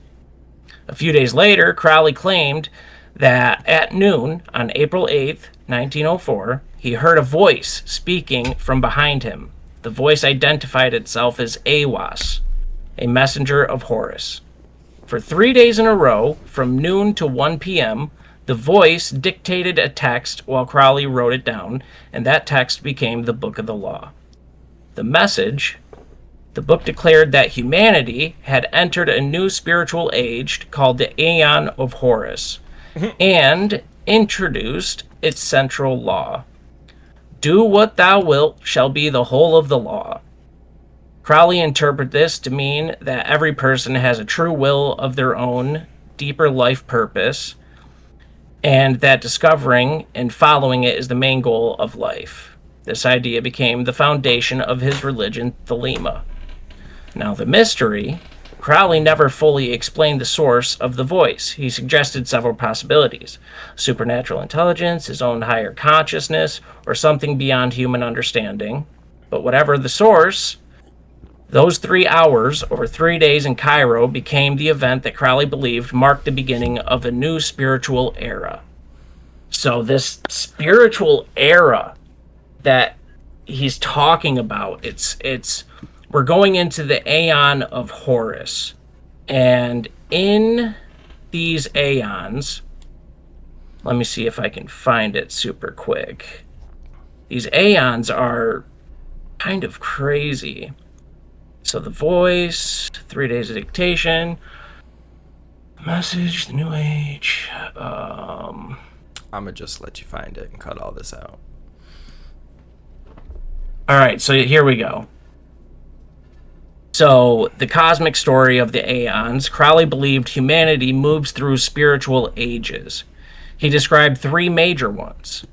Speaker 3: A few days later, Crowley claimed that at noon on April 8th, 1904, he heard a voice speaking from behind him. The voice identified itself as Aiwass, a messenger of Horus. For 3 days in a row, from noon to 1 p.m., the voice dictated a text while Crowley wrote it down, and that text became the Book of the Law. The message: the book declared that humanity had entered a new spiritual age called the Aeon of Horus, and introduced its central law. Do what thou wilt shall be the whole of the law. Crowley interpreted this to mean that every person has a true will of their own, deeper life purpose, and that discovering and following it is the main goal of life. This idea became the foundation of his religion, Thelema. Now, the mystery: Crowley never fully explained the source of the voice. He suggested several possibilities: supernatural intelligence, his own higher consciousness, or something beyond human understanding. But whatever the source, those 3 hours over 3 days in Cairo became the event that Crowley believed marked the beginning of a new spiritual era. So this spiritual era that he's talking about, we're going into the Aeon of Horus. And in these aeons, let me see if I can find it super quick. These aeons are kind of crazy. So the voice, 3 days of dictation, message, the new age.
Speaker 2: I'm gonna just let you find it and cut all this out.
Speaker 3: All right, so here we go. So, the cosmic story of the aeons: Crowley believed humanity moves through spiritual ages. He described 3 major ones.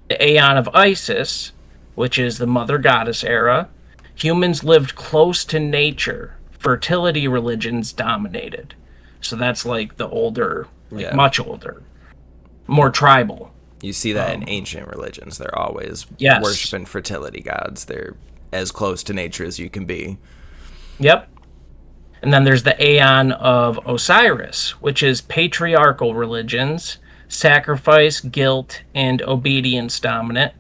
Speaker 3: The Aeon of Isis, which is the mother goddess era. Humans lived close to nature. Fertility religions dominated. So that's like the older, much older, more tribal.
Speaker 2: You see that in ancient religions. They're always worshiping fertility gods. They're as close to nature as you can be.
Speaker 3: Yep. And then there's the Aeon of Osiris, which is patriarchal religions, sacrifice, guilt, and obedience dominant.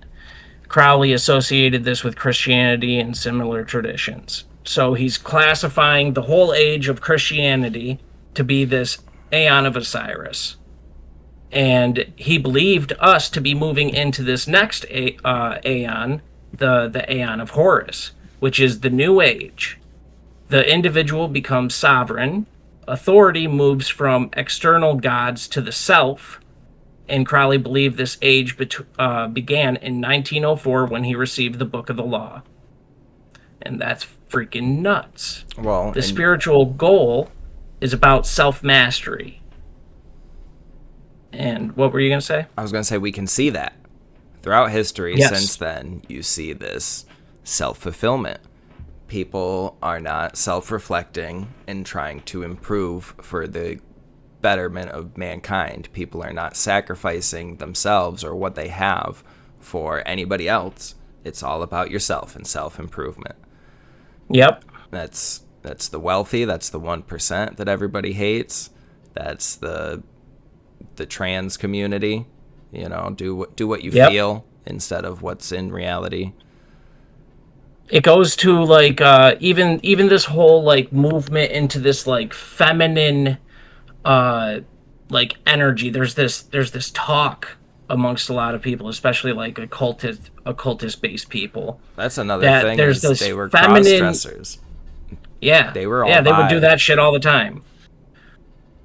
Speaker 3: Crowley associated this with Christianity and similar traditions. So he's classifying the whole age of Christianity to be this Aeon of Osiris. And he believed us to be moving into this next Aeon, the Aeon of Horus, which is the New Age. The individual becomes sovereign. Authority moves from external gods to the self. And Crowley believed this age began in 1904 when he received the Book of the Law. And that's freaking nuts.
Speaker 2: Well,
Speaker 3: the spiritual goal is about self-mastery. And what were you going to say?
Speaker 2: I was going to say we can see that. Throughout history,
Speaker 3: Yes.
Speaker 2: since then, you see this self-fulfillment. People are not self-reflecting and trying to improve for the betterment of mankind. People are not sacrificing themselves or what they have for anybody else. It's all about yourself and self-improvement.
Speaker 3: Yep.
Speaker 2: That's the wealthy. That's the 1% that everybody hates. That's the trans community. You know, do what you feel instead of what's in reality.
Speaker 3: It goes to like even this whole like movement into this like feminine like energy. There's this talk amongst a lot of people, especially like occultist based people.
Speaker 2: That's another thing.
Speaker 3: There's this
Speaker 2: they were
Speaker 3: feminine
Speaker 2: cross-dressers.
Speaker 3: Yeah,
Speaker 2: they were all
Speaker 3: they would do
Speaker 2: bi.
Speaker 3: that shit all the time.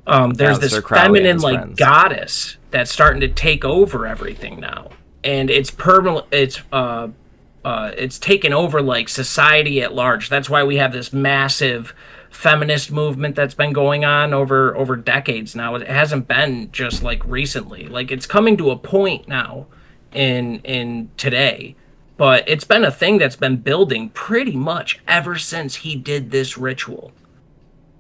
Speaker 3: There's this
Speaker 2: Aleister Crowley and
Speaker 3: feminine
Speaker 2: his
Speaker 3: like
Speaker 2: friends.
Speaker 3: goddess that's starting to take over everything now, and it's permanent. It's taken over like society at large. That's why we have this massive feminist movement that's been going on over decades now. It hasn't been just like recently. Like it's coming to a point now in today, but it's been a thing that's been building pretty much ever since he did this ritual.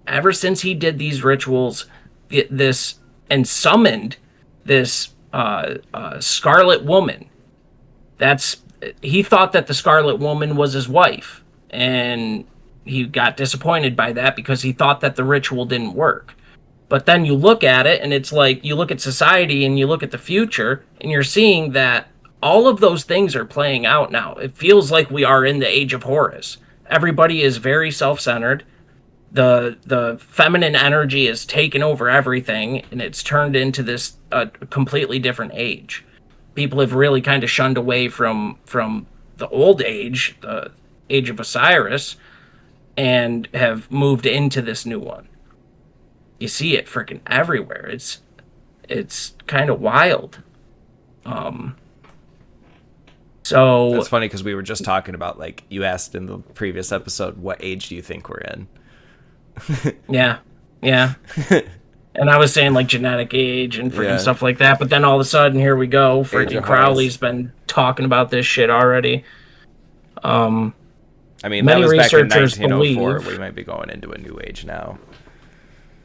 Speaker 3: Ever since he did these rituals, and summoned this Scarlet Woman. He thought that the Scarlet Woman was his wife, and he got disappointed by that because he thought that the ritual didn't work. But then you look at it, and it's like you look at society and you look at the future, and you're seeing that all of those things are playing out now. It feels like we are in the Age of Horus. Everybody is very self-centered. the feminine energy has taken over everything, and it's turned into this completely different age. People have really kind of shunned away from the old age, the age of Osiris, and have moved into this new one. You see it freaking everywhere. It's kind of wild. So
Speaker 2: That's funny because we were just talking about, like, you asked in the previous episode, what age do you think we're in?
Speaker 3: yeah. And I was saying like genetic age and freaking
Speaker 2: Yeah.
Speaker 3: stuff like that, but then all of a sudden here we go.
Speaker 2: Age
Speaker 3: Freaking
Speaker 2: of
Speaker 3: Crowley's
Speaker 2: Horus.
Speaker 3: been talking about this shit already.
Speaker 2: I mean,
Speaker 3: Many
Speaker 2: that was back in
Speaker 3: researchers
Speaker 2: 1904.
Speaker 3: believe-
Speaker 2: We might be going into a new age now.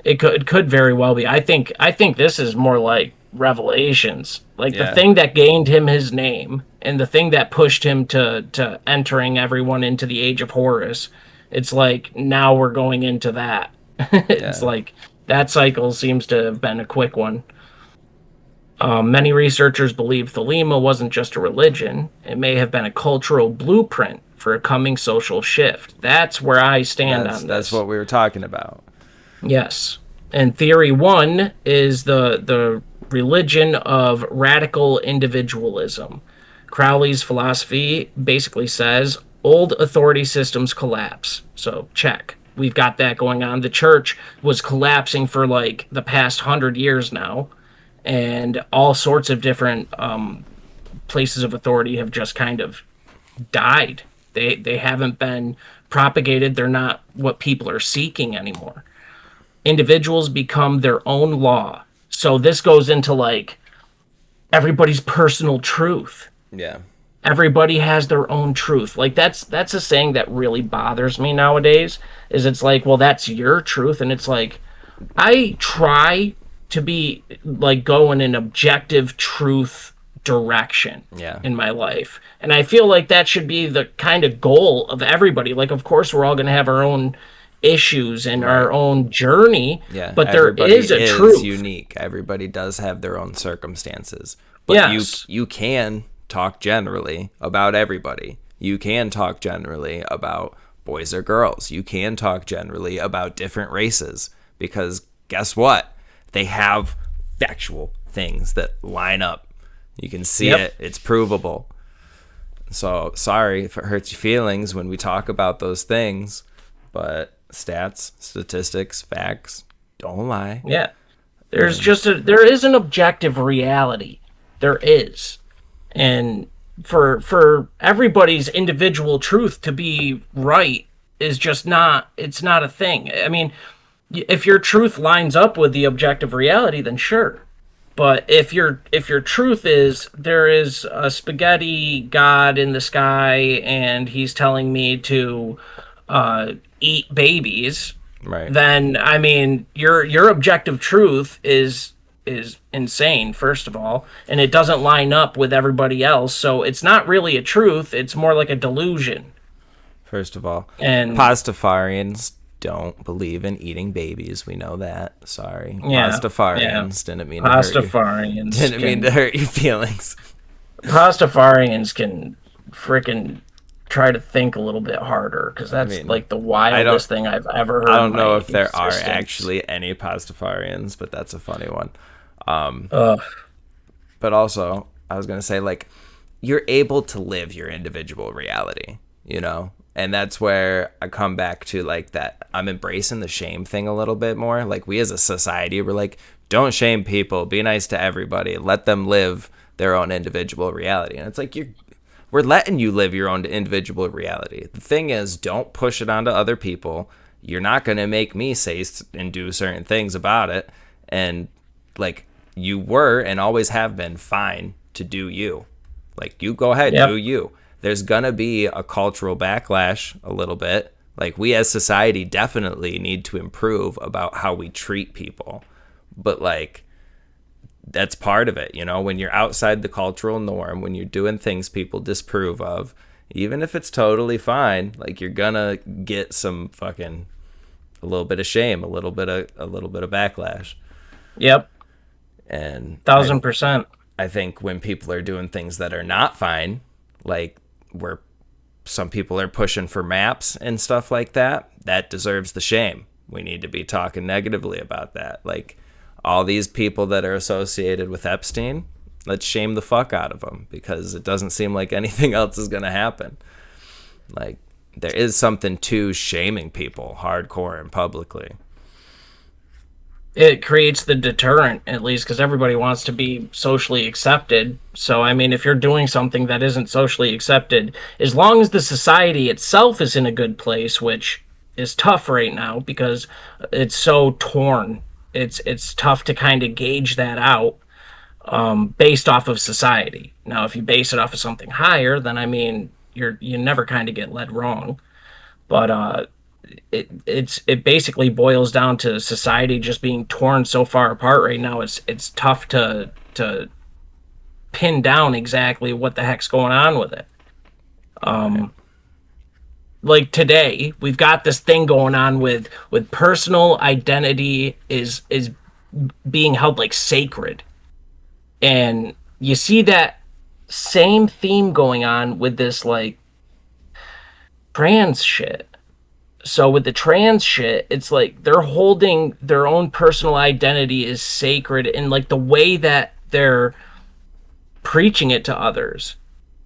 Speaker 3: It could very well be. I think this is more like Revelations. Like the
Speaker 2: Yeah.
Speaker 3: thing that gained him his name and the thing that pushed him to entering everyone into the Age of Horus. It's like now we're going into that. It's
Speaker 2: Yeah.
Speaker 3: like that cycle seems to have been a quick one. Many researchers believe Thelema wasn't just a religion. It may have been a cultural blueprint for a coming social shift. That's where I stand on this.
Speaker 2: That's what we were talking about.
Speaker 3: Yes. And theory one is the religion of radical individualism. Crowley's philosophy basically says old authority systems collapse. So check. We've got that going on. The church was collapsing for like the past 100 years now, and all sorts of different places of authority have just kind of died. They haven't been propagated. They're not what people are seeking anymore. Individuals become their own law. So this goes into like everybody's personal truth.
Speaker 2: Yeah.
Speaker 3: Everybody has their own truth. Like that's a saying that really bothers me nowadays. Is it's like, well, that's your truth, and it's like, I try to be like go in an objective truth direction
Speaker 2: Yeah.
Speaker 3: in my life, and I feel like that should be the kind of goal of everybody. Like, of course, we're all going to have our own issues and our own journey,
Speaker 2: Yeah.
Speaker 3: but there
Speaker 2: Everybody
Speaker 3: is a truth.
Speaker 2: unique. Everybody does have their own circumstances. But
Speaker 3: Yes.
Speaker 2: you can talk generally about everybody. You can talk generally about boys or girls. You can talk generally about different races, because guess what? They have factual things that line up. You can see
Speaker 3: Yep.
Speaker 2: it. It's provable. So sorry if it hurts your feelings when we talk about those things, but stats, statistics, facts don't lie.
Speaker 3: Yeah. There's there is an objective reality. There is. And for everybody's individual truth to be right is just not, it's not a thing. I mean, if your truth lines up with the objective reality, then sure. But if your truth is there is a spaghetti god in the sky and he's telling me to eat babies,
Speaker 2: Right.
Speaker 3: then I mean your objective truth is insane, first of all, and it doesn't line up with everybody else, so it's not really a truth, it's more like a delusion.
Speaker 2: First of all,
Speaker 3: And
Speaker 2: Pastafarians don't believe in eating babies. We know that. Sorry.
Speaker 3: Yeah,
Speaker 2: Pastafarians
Speaker 3: yeah.
Speaker 2: didn't mean to hurt you.
Speaker 3: Pastafarians
Speaker 2: Didn't mean to hurt your feelings.
Speaker 3: Pastafarians can freaking try to think a little bit harder, because that's
Speaker 2: mean,
Speaker 3: like the wildest thing I've ever heard.
Speaker 2: I don't
Speaker 3: in
Speaker 2: know
Speaker 3: my
Speaker 2: if there are
Speaker 3: existence.
Speaker 2: actually any Pastafarians, but that's a funny one.
Speaker 3: Ugh.
Speaker 2: But also, I was going to say, like, you're able to live your individual reality, you know? And that's where I come back to, like, that I'm embracing the shame thing a little bit more. Like, we as a society, we're like, don't shame people. Be nice to everybody. Let them live their own individual reality. And it's like, we're letting you live your own individual reality. The thing is, don't push it onto other people. You're not going to make me say and do certain things about it. And, like, you were and always have been fine to do you. Like, you go ahead,
Speaker 3: Yep.
Speaker 2: do you. There's gonna be a cultural backlash a little bit. Like, we as society definitely need to improve about how we treat people. But, like, that's part of it, you know? When you're outside the cultural norm, when you're doing things people disapprove of, even if it's totally fine, like, you're gonna get some fucking, a little bit of shame, a little bit of backlash.
Speaker 3: Yep.
Speaker 2: And
Speaker 3: 1000%.
Speaker 2: I think when people are doing things that are not fine, like where some people are pushing for maps and stuff like that, that deserves the shame. we need to be talking negatively about that. Like, all these people that are associated with Epstein, let's shame the fuck out of them, because it doesn't seem like anything else is going to happen. Like, there is something to shaming people hardcore and publicly.
Speaker 3: It creates the deterrent, at least, because everybody wants to be socially accepted. So, I mean, if you're doing something that isn't socially accepted, as long as the society itself is in a good place, which is tough right now because it's so torn, it's tough to kind of gauge that out based off of society. Now, if you base it off of something higher, then, I mean, you never kind of get led wrong. But it basically boils down to society just being torn so far apart right now. It's tough to pin down exactly what the heck's going on with it. Like today, we've got this thing going on with personal identity is being held like sacred, and you see that same theme going on with this like trans shit. So with the trans shit, it's like they're holding their own personal identity as sacred, and like the way that they're preaching it to others,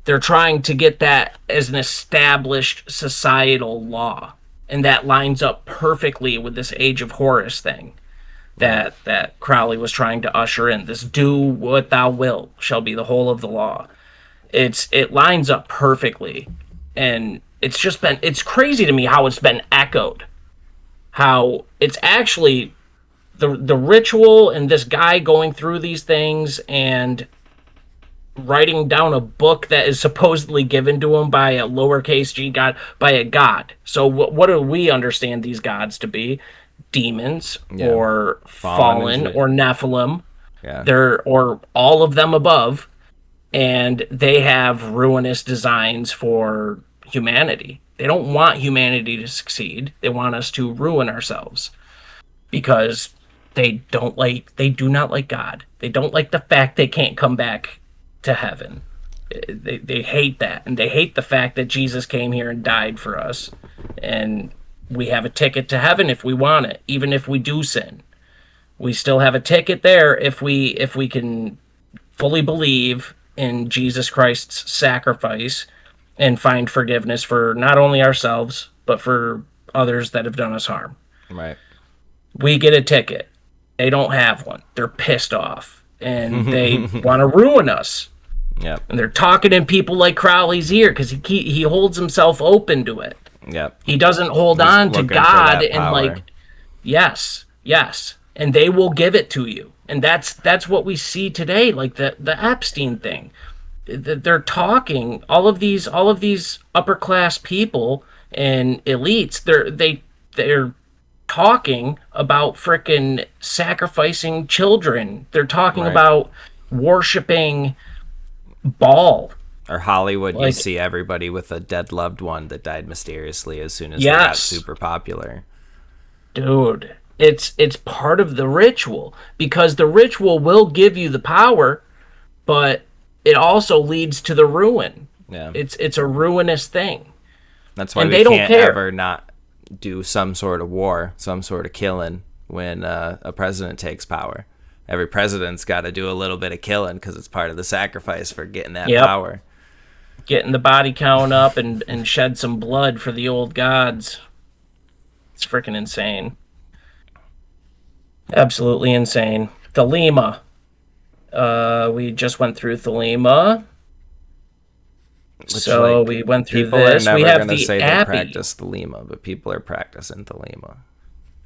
Speaker 3: they're trying to get that as an established societal law. And that lines up perfectly with this Age of Horus thing that Crowley was trying to usher in. This do what thou wilt shall be the whole of the law. It lines up perfectly. And it's crazy to me how it's been echoed. How it's actually the ritual and this guy going through these things and writing down a book that is supposedly given to him by a lowercase g god, by a god. So what do we understand these gods to be? Demons, or fallen or Nephilim.
Speaker 2: Yeah.
Speaker 3: Or all of them above. And they have ruinous designs for humanity. They don't want humanity to succeed. They want us to ruin ourselves because they do not like God. They don't like the fact they can't come back to heaven. They hate that, and they hate the fact that Jesus came here and died for us, and we have a ticket to heaven if we want it. Even if we do sin, we still have a ticket there if we can fully believe in Jesus Christ's sacrifice and find forgiveness for not only ourselves, but for others that have done us harm.
Speaker 2: Right.
Speaker 3: We get a ticket. They don't have one. They're pissed off, and they want to ruin us.
Speaker 2: Yep.
Speaker 3: And they're talking in people like Crowley's ear because he holds himself open to it.
Speaker 2: Yep.
Speaker 3: He doesn't hold
Speaker 2: He's
Speaker 3: on to
Speaker 2: looking for
Speaker 3: God
Speaker 2: that
Speaker 3: and
Speaker 2: power.
Speaker 3: like, yes, and they will give it to you. And that's what we see today, like the Epstein thing. They're talking, all of these upper class people and elites, they're talking about frickin' sacrificing children. They're talking
Speaker 2: Right.
Speaker 3: about worshiping Baal.
Speaker 2: Or Hollywood, you
Speaker 3: Like-
Speaker 2: see everybody with a dead loved one that died mysteriously as soon as they
Speaker 3: Yes.
Speaker 2: got super popular.
Speaker 3: Dude, it's part of the ritual, because the ritual will give you the power, but it also leads to the ruin.
Speaker 2: Yeah.
Speaker 3: It's a ruinous thing.
Speaker 2: That's why
Speaker 3: and
Speaker 2: we
Speaker 3: they don't
Speaker 2: can't
Speaker 3: care.
Speaker 2: ever not do some sort of war, some sort of killing when a president takes power. Every president's got to do a little bit of killing because it's part of the sacrifice for getting that
Speaker 3: Yep.
Speaker 2: power.
Speaker 3: Getting the body count up and shed some blood for the old gods. It's freaking insane. Absolutely insane. Thelema. We just went through Thelema. So
Speaker 2: like,
Speaker 3: we went through
Speaker 2: People
Speaker 3: this.
Speaker 2: are
Speaker 3: We
Speaker 2: never
Speaker 3: have
Speaker 2: going to
Speaker 3: the
Speaker 2: say they
Speaker 3: Abbey.
Speaker 2: practice Thelema, but people are practicing Thelema.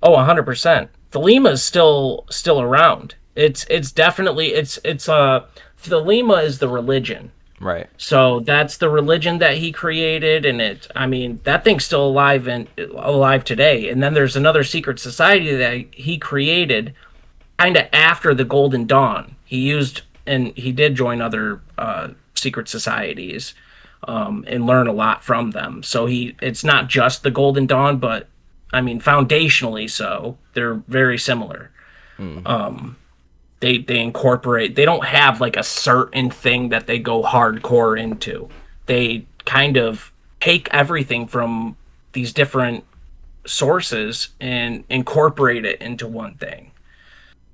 Speaker 3: Oh, 100%. Thelema is still around. It's definitely Thelema is the religion.
Speaker 2: Right.
Speaker 3: So that's the religion that he created, and that thing's still alive today. And then there's another secret society that he created kind of after the Golden Dawn. He did join other secret societies and learn a lot from them. So it's not just the Golden Dawn, but foundationally so. They're very similar. They incorporate, they don't have like a certain thing that they go hardcore into. They kind of take everything from these different sources and incorporate it into one thing.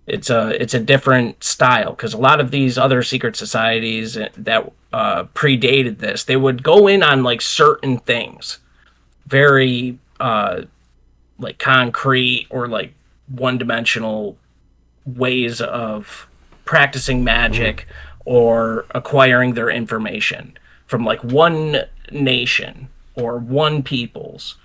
Speaker 3: It's a different style, because a lot of these other secret societies that predated this, they would go in on like certain things, very like concrete or like one-dimensional ways of practicing magic or acquiring their information from like one nation or one people's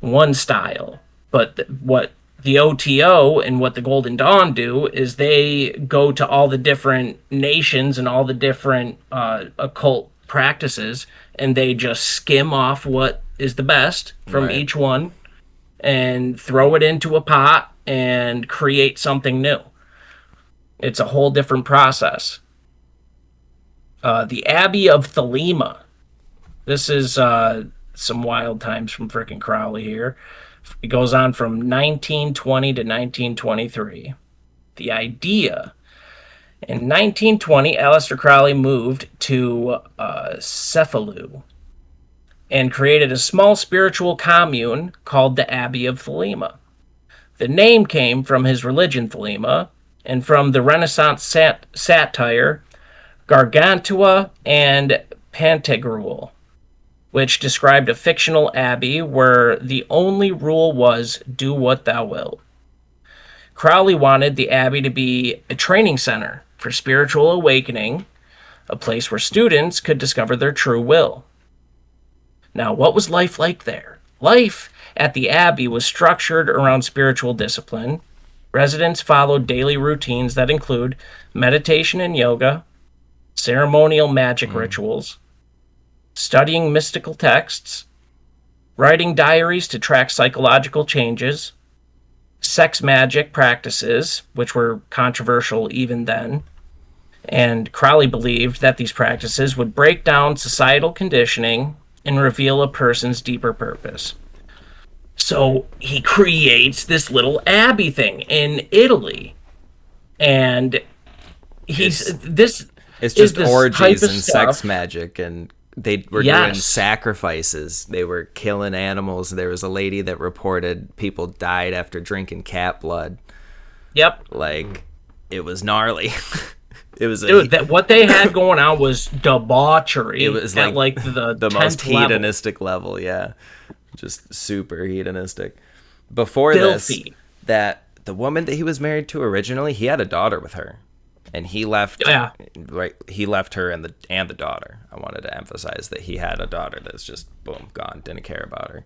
Speaker 3: one style. But what the OTO and what the Golden Dawn do is they go to all the different nations and all the different occult practices, and they just skim off what is the best from
Speaker 2: Right.
Speaker 3: each one and throw it into a pot and create something new. It's a whole different process. The Abbey of Thelema. This is some wild times from frickin' Crowley here. It goes on from 1920 to 1923. The idea. In 1920, Aleister Crowley moved to Cefalù and created a small spiritual commune called the Abbey of Thelema. The name came from his religion, Thelema, and from the Renaissance satire Gargantua and Pantagruel, which described a fictional abbey where the only rule was do what thou wilt. Crowley wanted the abbey to be a training center for spiritual awakening, a place where students could discover their true will. Now, what was life like there? Life at the abbey was structured around spiritual discipline. Residents followed daily routines that include meditation and yoga, ceremonial magic rituals, studying mystical texts, writing diaries to track psychological changes, sex magic practices, which were controversial even then. And Crowley believed that these practices would break down societal conditioning and reveal a person's deeper purpose. So he creates this little abbey thing in Italy. And
Speaker 2: It's just orgies and sex magic, and they were doing
Speaker 3: Yes.
Speaker 2: sacrifices. They were killing animals. There was a lady that reported people died after drinking cat blood.
Speaker 3: Yep.
Speaker 2: Like, it was gnarly. It was
Speaker 3: Dude, what they had going on was debauchery.
Speaker 2: it was
Speaker 3: at
Speaker 2: like
Speaker 3: the
Speaker 2: the most
Speaker 3: 10th level.
Speaker 2: hedonistic level, yeah. Just super hedonistic. Before
Speaker 3: Filthy.
Speaker 2: this, that the woman that he was married to originally, he had a daughter with her. And he left right he left her and the daughter. I wanted to emphasize that he had a daughter that's just boom, gone, didn't care about her.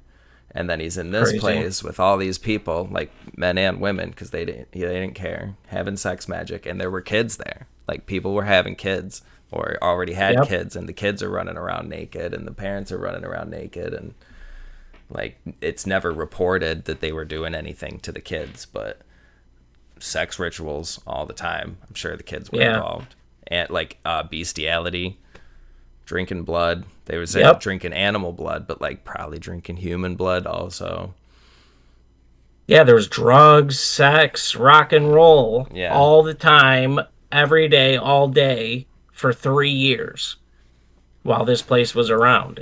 Speaker 2: And then he's in this
Speaker 3: Crazy.
Speaker 2: place with all these people, like men and women, because they didn't care, having sex magic, and there were kids there. Like, people were having kids or already had kids, and the kids are running around naked, and the parents are running around naked, and like, it's never reported that they were doing anything to the kids, but sex rituals all the time. I'm sure the kids were involved, and like bestiality, drinking blood. They were saying drinking animal blood, but like probably drinking human blood also.
Speaker 3: Yeah, there was drugs, sex, rock and roll,
Speaker 2: Yeah.
Speaker 3: all the time, every day, all day, for 3 years, while this place was around.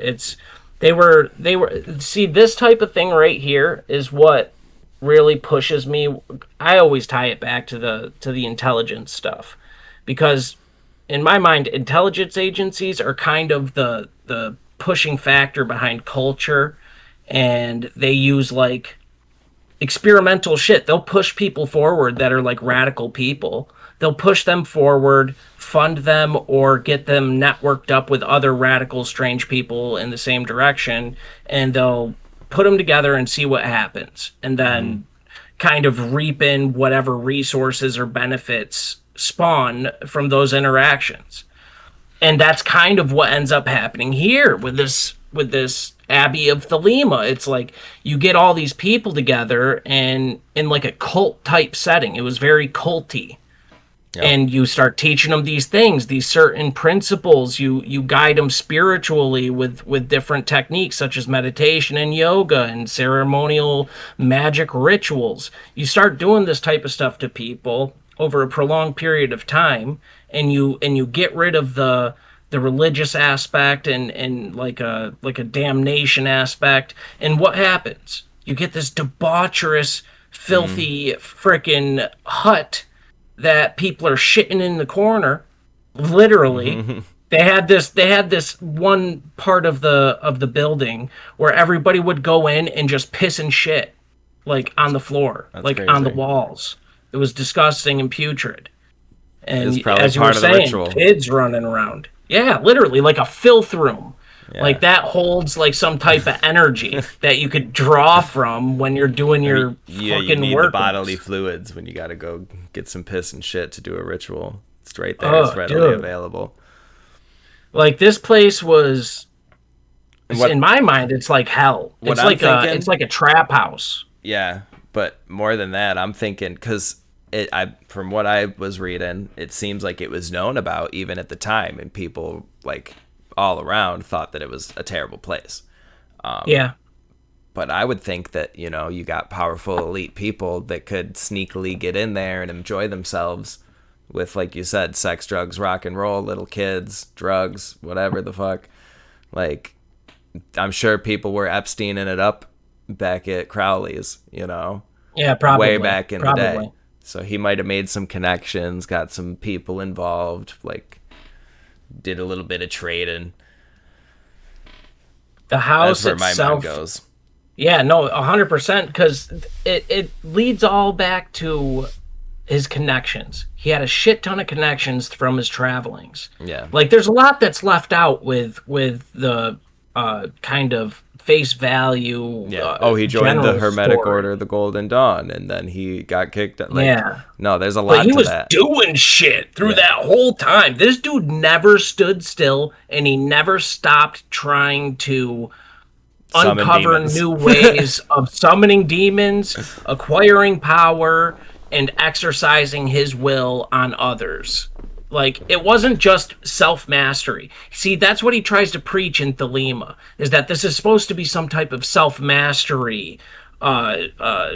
Speaker 3: They were. See, this type of thing right here is what really pushes me. I always tie it back to the intelligence stuff, because in my mind, intelligence agencies are kind of the pushing factor behind culture, and they use like experimental shit. They'll push people forward that are like radical people. They'll push them forward, fund them, or get them networked up with other radical, strange people in the same direction, and they'll put them together and see what happens, and then kind of reap in whatever resources or benefits spawn from those interactions. And that's kind of what ends up happening here with this Abbey of Thelema. It's like you get all these people together and in like a cult type setting. It was very culty.
Speaker 2: Yep.
Speaker 3: And you start teaching them these things, these certain principles. You guide them spiritually with different techniques such as meditation and yoga and ceremonial magic rituals. You start doing this type of stuff to people over a prolonged period of time, and you get rid of the religious aspect and like a damnation aspect. And what happens? you get this debaucherous, filthy frickin' hut that people are shitting in the corner, literally. They had this one part of the building where everybody would go in and just piss and shit, like on the floor, like
Speaker 2: crazy.
Speaker 3: on the walls. It was disgusting and putrid. And
Speaker 2: It's probably
Speaker 3: as you
Speaker 2: part
Speaker 3: were
Speaker 2: of the
Speaker 3: saying,
Speaker 2: ritual.
Speaker 3: kids running around. Yeah, literally like a filth room.
Speaker 2: Yeah.
Speaker 3: Like that holds like some type of energy that you could draw from when you're doing your
Speaker 2: Yeah, you
Speaker 3: fucking
Speaker 2: need
Speaker 3: work.
Speaker 2: the bodily fluids when you got to go get some piss and shit to do a ritual. It's right there.
Speaker 3: Oh,
Speaker 2: It's readily
Speaker 3: dude.
Speaker 2: available.
Speaker 3: Like this place was,
Speaker 2: What-
Speaker 3: in my mind, it's like hell.
Speaker 2: What
Speaker 3: It's
Speaker 2: I'm
Speaker 3: like
Speaker 2: thinking-
Speaker 3: it's like a trap house.
Speaker 2: Yeah, but more than that, I'm thinking because from what I was reading, it seems like it was known about even at the time, and people like all around thought that it was a terrible place.
Speaker 3: Yeah.
Speaker 2: But I would think that, you got powerful elite people that could sneakily get in there and enjoy themselves with, like you said, sex, drugs, rock and roll, little kids, drugs, whatever the fuck. Like, I'm sure people were Epsteining it up back at Crowley's,
Speaker 3: Yeah, probably.
Speaker 2: way back in the day.
Speaker 3: Probably.
Speaker 2: So he might have made some connections, got some people involved, like did a little bit of trading.
Speaker 3: The house
Speaker 2: That's where
Speaker 3: itself,
Speaker 2: my mind goes.
Speaker 3: Yeah, no, 100%, because it leads all back to his connections. He had a shit ton of connections from his travelings.
Speaker 2: Yeah.
Speaker 3: Like, there's a lot that's left out with the kind of face value.
Speaker 2: Yeah. He joined the
Speaker 3: general
Speaker 2: Hermetic
Speaker 3: story.
Speaker 2: Order, the Golden Dawn, and then he got kicked out. Like,
Speaker 3: Yeah.
Speaker 2: No, there's a lot
Speaker 3: But he
Speaker 2: to
Speaker 3: was
Speaker 2: that.
Speaker 3: doing shit through that whole time. This dude never stood still, and he never stopped trying to
Speaker 2: Summon
Speaker 3: uncover
Speaker 2: demons.
Speaker 3: new ways of summoning demons, acquiring power, and exercising his will on others. Like, it wasn't just self-mastery. See, that's what he tries to preach in Thelema, is that this is supposed to be some type of self-mastery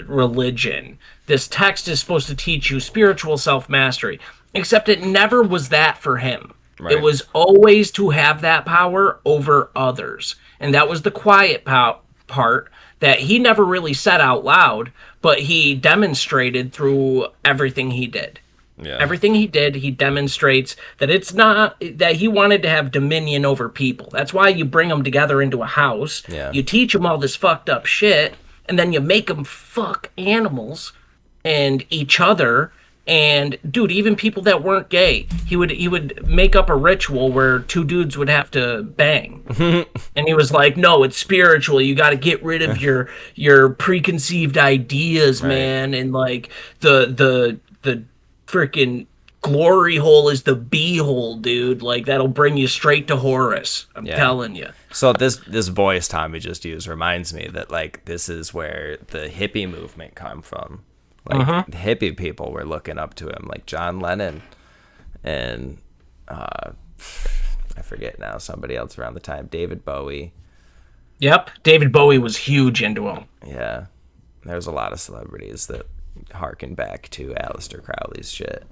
Speaker 3: religion. This text is supposed to teach you spiritual self-mastery, except it never was that for him.
Speaker 2: Right.
Speaker 3: It was always to have that power over others. And that was the quiet part that he never really said out loud, but he demonstrated through everything he did.
Speaker 2: Yeah.
Speaker 3: Everything he did, he demonstrates that it's not that he wanted to have dominion over people. That's why you bring them together into a house.
Speaker 2: Yeah.
Speaker 3: You teach them all this fucked up shit, and then you make them fuck animals and each other. And dude, even people that weren't gay, he would make up a ritual where two dudes would have to bang, and he was like, "No, it's spiritual. You got to get rid of your preconceived ideas, man. And like the freaking glory hole is the bee hole, dude. Like that'll bring you straight to Horus. I'm telling you."
Speaker 2: So this voice Tommy just used reminds me that like this is where the hippie movement come from. Like the hippie people were looking up to him, like John Lennon and I forget now, somebody else around the time, David Bowie.
Speaker 3: Yep, David Bowie was huge into him.
Speaker 2: Yeah, there's a lot of celebrities that harken back to Aleister Crowley's shit.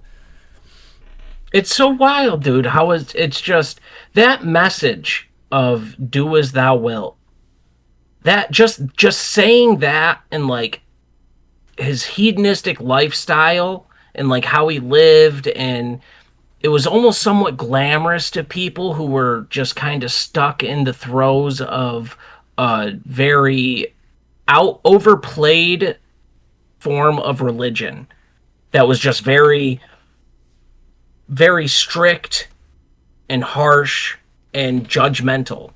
Speaker 3: It's so wild, dude. How it's just that message of "do as thou wilt." That just saying that, and like his hedonistic lifestyle and like how he lived, and it was almost somewhat glamorous to people who were just kind of stuck in the throes of a very overplayed form of religion that was just very, very strict and harsh and judgmental.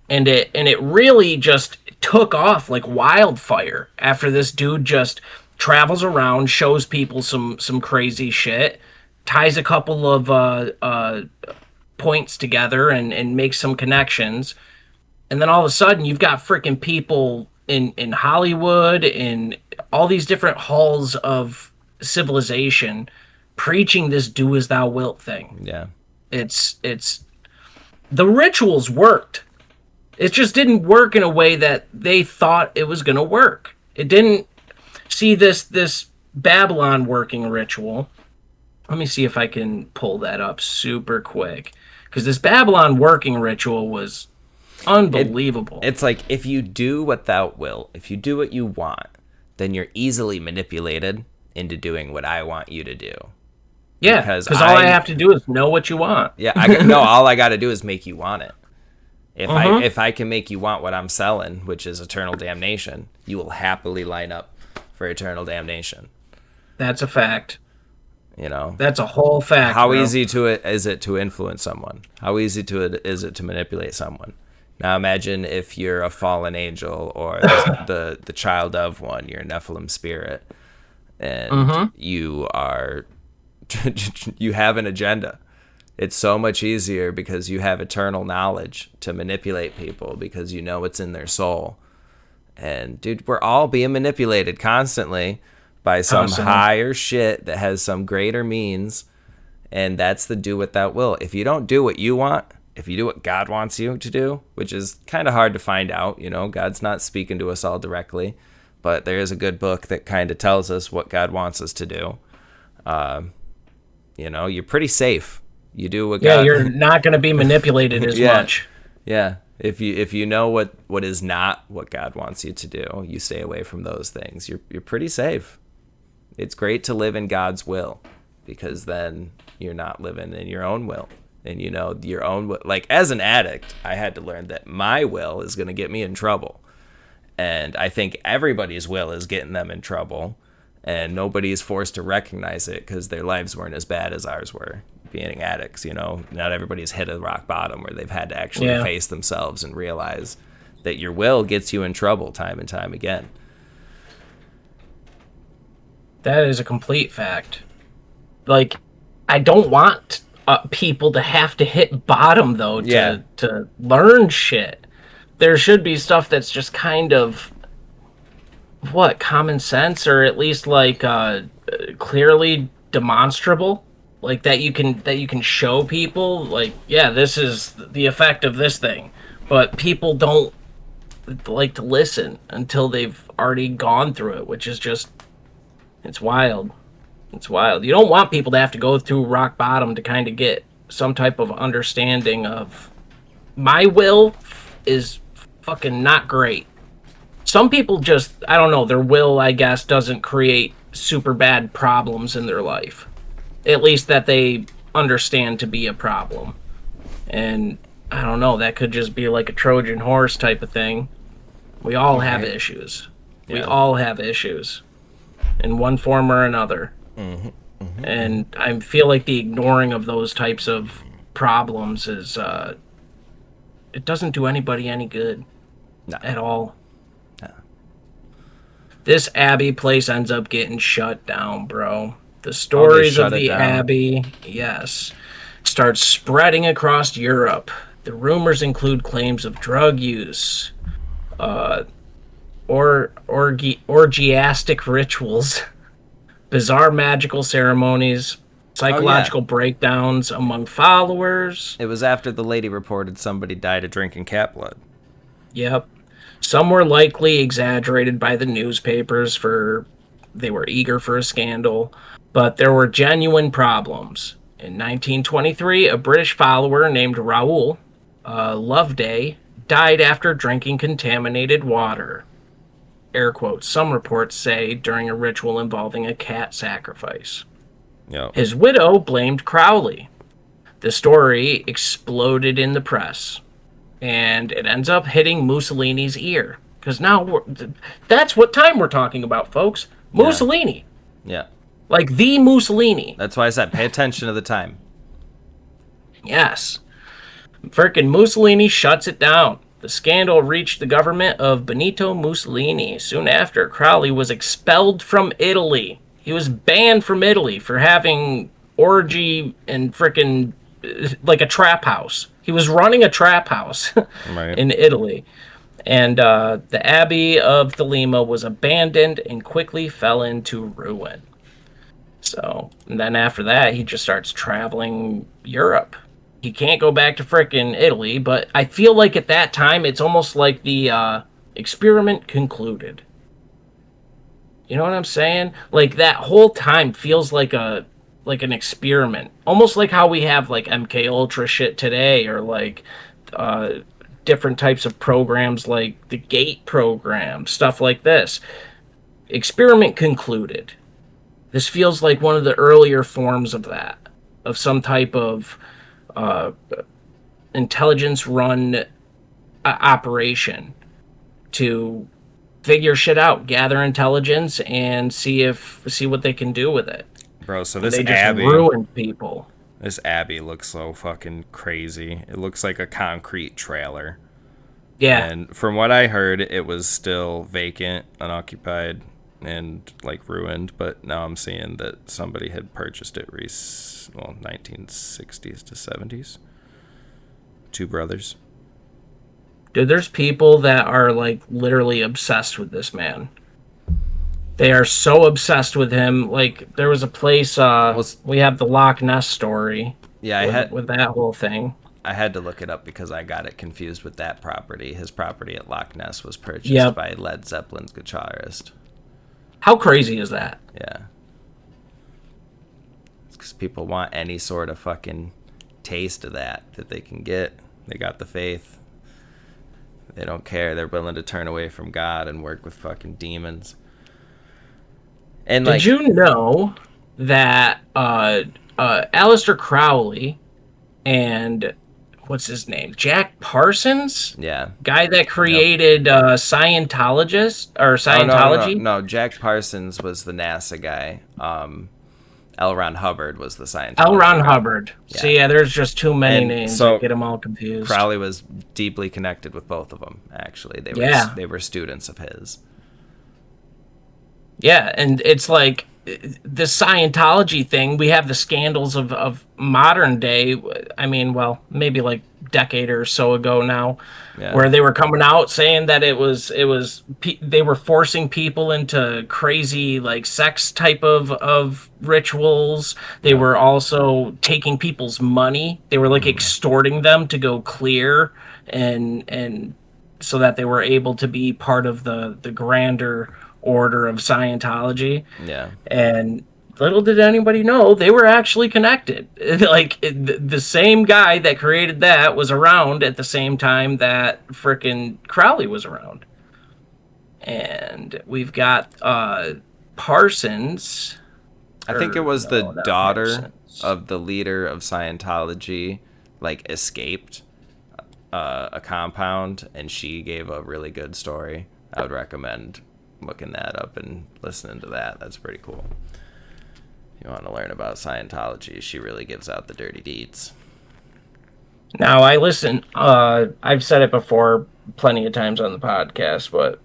Speaker 3: And it really just took off like wildfire after this dude just travels around, shows people some crazy shit, ties a couple of points together and makes some connections. And then all of a sudden you've got freaking people in Hollywood, in all these different halls of civilization, preaching this "do as thou wilt" thing.
Speaker 2: Yeah.
Speaker 3: It's the rituals worked. It just didn't work in a way that they thought it was going to work. It didn't. See this Babylon working ritual. Let me see if I can pull that up super quick, because this Babylon working ritual was Unbelievable.
Speaker 2: It's like, if you do what thou wilt, if you do what you want, then you're easily manipulated into doing what I want you to do.
Speaker 3: Yeah, because all I have to do is know what you want.
Speaker 2: Yeah, all I got to do is make you want it. If I can make you want what I'm selling, which is eternal damnation, you will happily line up for eternal damnation.
Speaker 3: That's a fact.
Speaker 2: You know,
Speaker 3: that's a whole fact.
Speaker 2: How easy is it to influence someone? How easy is it to manipulate someone? Now imagine if you're a fallen angel or the child of one, you're a Nephilim spirit, and you are you have an agenda. It's so much easier because you have eternal knowledge to manipulate people because you know what's in their soul. And dude, we're all being manipulated constantly by some higher shit that has some greater means, and that's the do what thou wilt. If you don't do what you want, if you do what God wants you to do, which is kind of hard to find out, you know, God's not speaking to us all directly, but there is a good book that kind of tells us what God wants us to do. You know, you're pretty safe. You do what God...
Speaker 3: you're not going to be manipulated as much.
Speaker 2: Yeah. If you know what is not what God wants you to do, you stay away from those things. You're pretty safe. It's great to live in God's will, because then you're not living in your own will. And you know, your own, like as an addict, I had to learn that my will is going to get me in trouble. And I think everybody's will is getting them in trouble. And nobody is forced to recognize it because their lives weren't as bad as ours were. Being addicts, you know, not everybody's hit a rock bottom where they've had to actually face themselves and realize that your will gets you in trouble time and time again.
Speaker 3: That is a complete fact. Like, I don't want people to have to hit bottom, though, to learn shit. There should be stuff that's just kind of, common sense, or at least, like, clearly demonstrable. Like, that you can show people, like, yeah, this is the effect of this thing. But people don't like to listen until they've already gone through it, which is just, it's wild. It's wild. You don't want people to have to go through rock bottom to kind of get some type of understanding of, my will is fucking not great. Some people just, I don't know, their will, I guess, doesn't create super bad problems in their life. At least that they understand to be a problem. And I don't know, that could just be like a Trojan horse type of thing. We all have issues. Yeah. We all have issues in one form or another. And I feel like the ignoring of those types of problems is, it doesn't do anybody any good at all. No. This Abbey place ends up getting shut down, bro. The stories of the Abbey, start spreading across Europe. The rumors include claims of drug use, orgiastic rituals, bizarre magical ceremonies, psychological breakdowns among followers.
Speaker 2: It was after the lady reported somebody died of drinking cat blood.
Speaker 3: Yep. Some were likely exaggerated by the newspapers they were eager for a scandal. But there were genuine problems. In 1923, a British follower named Raoul Loveday died after drinking contaminated water. Air quotes. Some reports say during a ritual involving a cat sacrifice. Yep. His widow blamed Crowley. The story exploded in the press, and it ends up hitting Mussolini's ear. Because now that's what time we're talking about, folks. Mussolini.
Speaker 2: Yeah.
Speaker 3: Like the Mussolini.
Speaker 2: That's why I said pay attention to the time.
Speaker 3: Yes. Frickin' Mussolini shuts it down. The scandal reached the government of Benito Mussolini. Soon after, Crowley was expelled from Italy. He was banned from Italy for having orgy and frickin' like a trap house. He was running a trap house in Italy. And the Abbey of Thelema was abandoned and quickly fell into ruin. So, and then after that, he just starts traveling Europe. He can't go back to frickin' Italy, but I feel like at that time, it's almost like the experiment concluded. You know what I'm saying? Like, that whole time feels like an experiment. Almost like how we have, like, MK Ultra shit today, or, like, different types of programs like the GATE program, stuff like this. Experiment concluded. This feels like one of the earlier forms of that, of some type of intelligence-run operation to figure shit out, gather intelligence, and see what they can do with it.
Speaker 2: Bro, so
Speaker 3: And
Speaker 2: this
Speaker 3: they just
Speaker 2: Abby,
Speaker 3: ruined people.
Speaker 2: this Abby looks so fucking crazy. It looks like a concrete trailer.
Speaker 3: Yeah.
Speaker 2: And from what I heard, it was still vacant, unoccupied, and like ruined. But now I'm seeing that somebody had purchased it 1960s to 70s. Two brothers.
Speaker 3: Dude, there's people that are like literally obsessed with this man. They are so obsessed with him. Like there was a place. We have the Loch Ness story.
Speaker 2: Yeah,
Speaker 3: with that whole thing.
Speaker 2: I had to look it up because I got it confused with that property. His property at Loch Ness was purchased by Led Zeppelin's guitarist.
Speaker 3: How crazy is that?
Speaker 2: Yeah. It's because people want any sort of fucking taste of that they can get. They got the faith. They don't care. They're willing to turn away from God and work with fucking demons. And
Speaker 3: did you know that Aleister Crowley and what's his name? Jack Parsons?
Speaker 2: Yeah.
Speaker 3: Guy that created Scientology.
Speaker 2: Oh, no, Jack Parsons was the NASA guy. L. Ron Hubbard was the Scientology
Speaker 3: L. Ron
Speaker 2: guy.
Speaker 3: Hubbard. Yeah. See, there's just too many names that get them all confused.
Speaker 2: Crowley was deeply connected with both of them, actually. They were students of his.
Speaker 3: Yeah, and it's like the Scientology thing, we have the scandals of modern day. I mean, well, maybe like decade or so ago now, where they were coming out saying that it was they were forcing people into crazy like sex type of rituals. They were also taking people's money. They were like extorting them to go clear and so that they were able to be part of the grander order of Scientology.
Speaker 2: Yeah.
Speaker 3: And little did anybody know they were actually connected. Like the same guy that created that was around at the same time that frickin' Crowley was around. And we've got Parsons.
Speaker 2: I think it was the daughter of the leader of Scientology, like escaped a compound, and she gave a really good story. I would recommend looking that up and listening to that. That's pretty cool. If you want to learn about Scientology, she really gives out the dirty deeds.
Speaker 3: Now, I listen, I've said it before plenty of times on the podcast, but